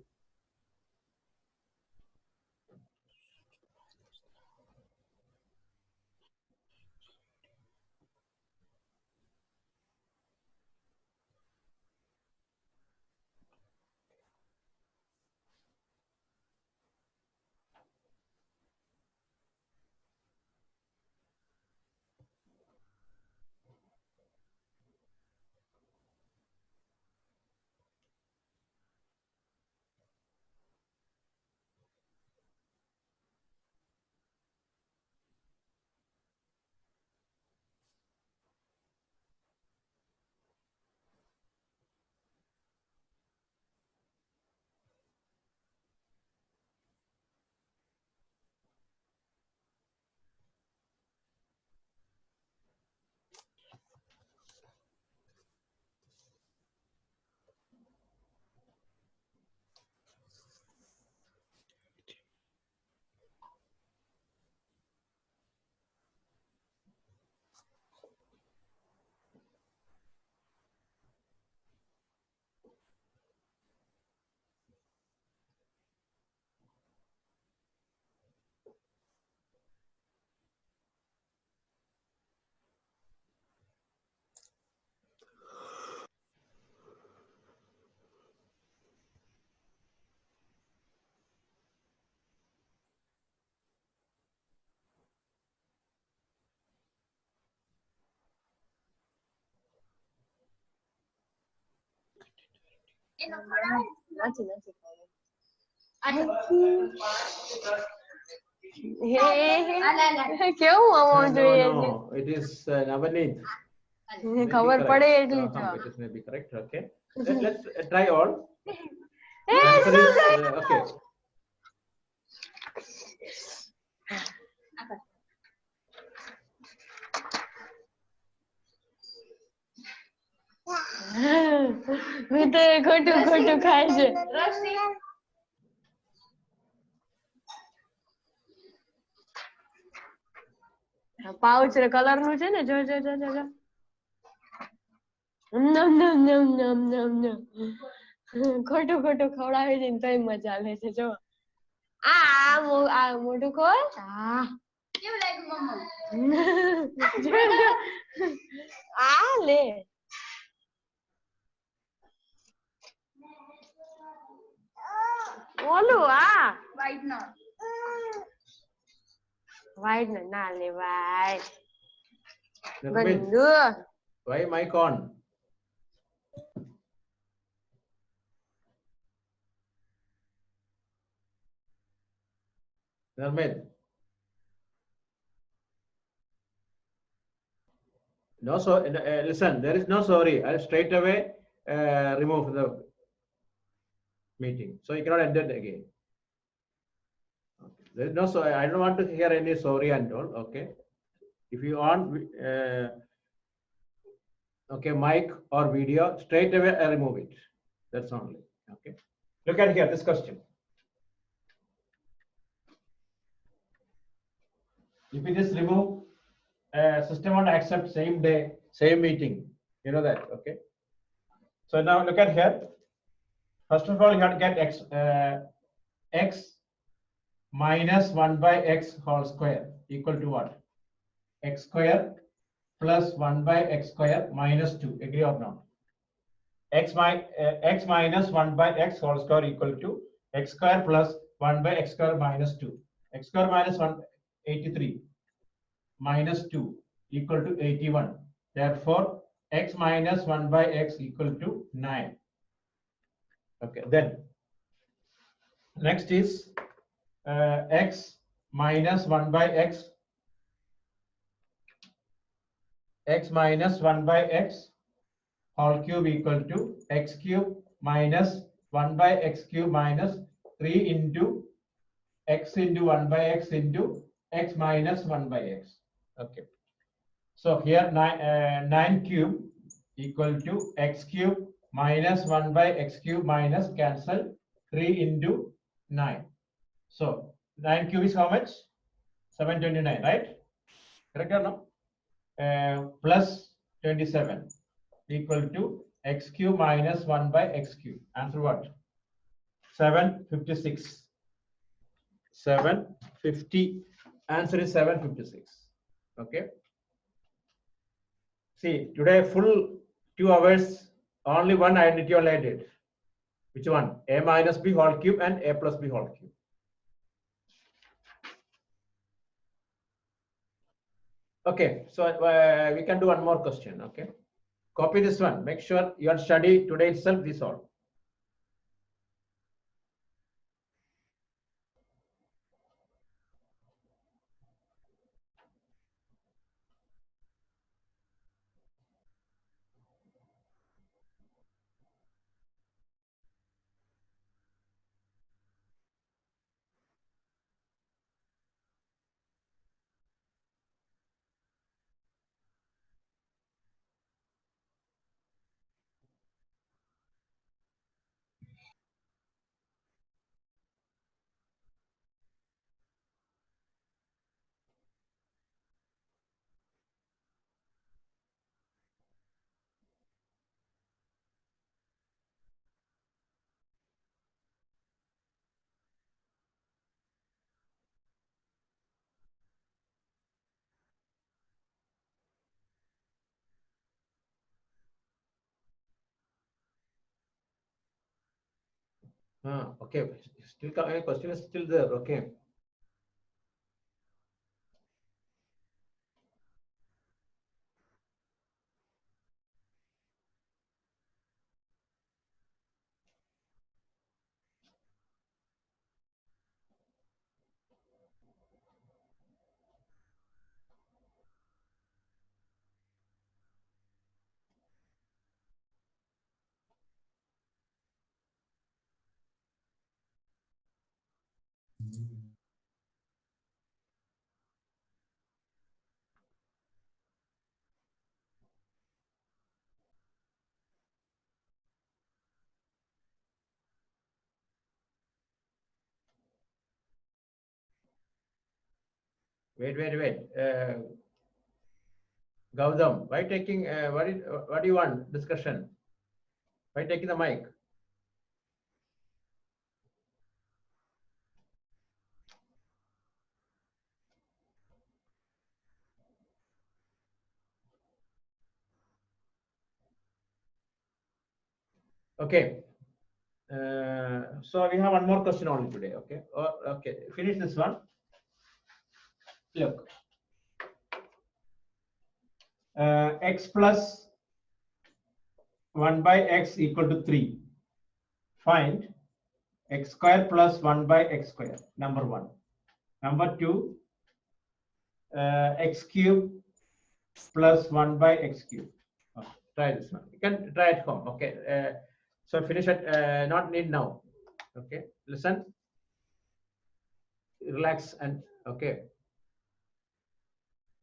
કેવું હોવું No, જોઈએ no, it is Navaneet. May be ખબર correct. પડે એટલી તો It is maybe correct. Okay. Let's try all. A, Answer is okay. હું તો ખોટું ખોટું ખાય છે પાઉચ કલર નું છે ને જો જો જો જો જો નમ નમ નમ નમ નમ નમ ખોટું ખોટું ખવડાવી દે ને તોય મજા આવે છે જો આ મોઢું ખોલ કેવું લાગ્યું મમ્મા? જો, જો. આ લે ઓલું આ White નો. વાઈટ ને ના લેવાય Nirmit, ગંદુ why mic on? Nirmit. No, so listen, there is no sorry. I'll straight away remove the meeting. So you cannot enter it again. Okay. There is no sorry. I don't want to hear any sorry and all. Okay. If you want, okay, mic or video, straight away I remove it. That's only. Okay. Look at here, this question. If it is remove, system won't accept same day, same meeting. You know that, okay? So now look at here. First of all, you have to get x minus 1 by x whole square equal to what? X square plus 1 by x square minus 2. Agree or not? X minus 1 by x whole square equal to x square plus 1 by x square minus 2. X square minus 1, 83. Minus 2 equal to 81. Therefore, x minus 1 by x equal to 9. Okay, then next is x minus 1 by x. X minus 1 by x whole cube equal to x cube minus 1 by x cube minus 3 into x into 1 by x into x minus 1 by x. Okay. So here 9 cube equal to x cube minus 1 by x cube minus cancel 3 into 9. So 9 cube is how much? 729, right? Correct or no? Plus 27 equal to x cube minus 1 by x cube. Answer what? 756. 750. Answer is 756. Okay. See, today full 2 hours, only one identity only I did. Which one? A minus b whole cube and a plus b whole cube. Okay, so we can do one more question. Okay, copy this one. Make sure you are study today itself this all. Okay, still question is still there. Okay. Wait. Gautam, why taking, what do you want discussion? Why taking the mic? Okay. So we have one more question only today. Okay. Okay. Finish this one. Look. X plus 1 by x equal to 3. Find x square plus 1 by x square. Number 1. Number 2. X cube plus 1 by x cube. Okay, try this one. You can try at home. Okay. So finish it. Not need now. Okay. Listen. Relax and okay.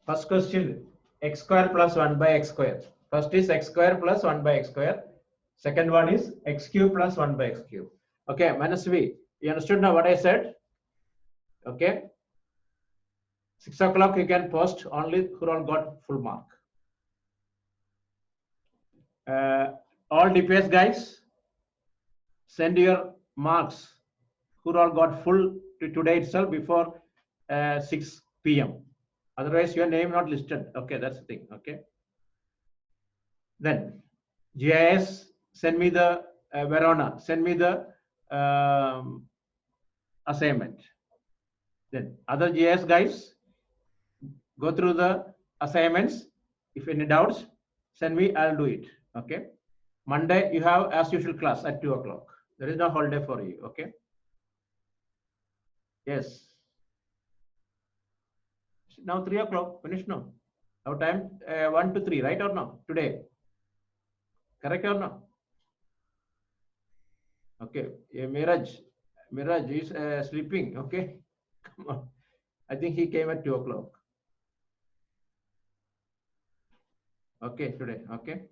First question. X square plus 1 by x square. First is x square plus 1 by x square. Second one is x cube plus 1 by x cube. Okay, Manasvi, you understood now what I said? Okay. 6 o'clock you can post only who all got full mark. All DPS guys, send your marks who all got full to today itself before 6 p.m. Otherwise, your name not listed. Okay, that's the thing. Okay. Then GIS, send me the Verona, send me the assignment. Then other GIS guys, go through the assignments. If any doubts, send me, I'll do it. Okay. Monday, you have as usual class at 2 o'clock. There is no holiday for you. Okay. Yes. Now 3 o'clock, finish now. Our time 1 to 3, right or no? Today. Correct or no? Okay. Yeah, Miraj is sleeping. Okay. Come on. I think he came at 2 o'clock. Okay, today. Okay.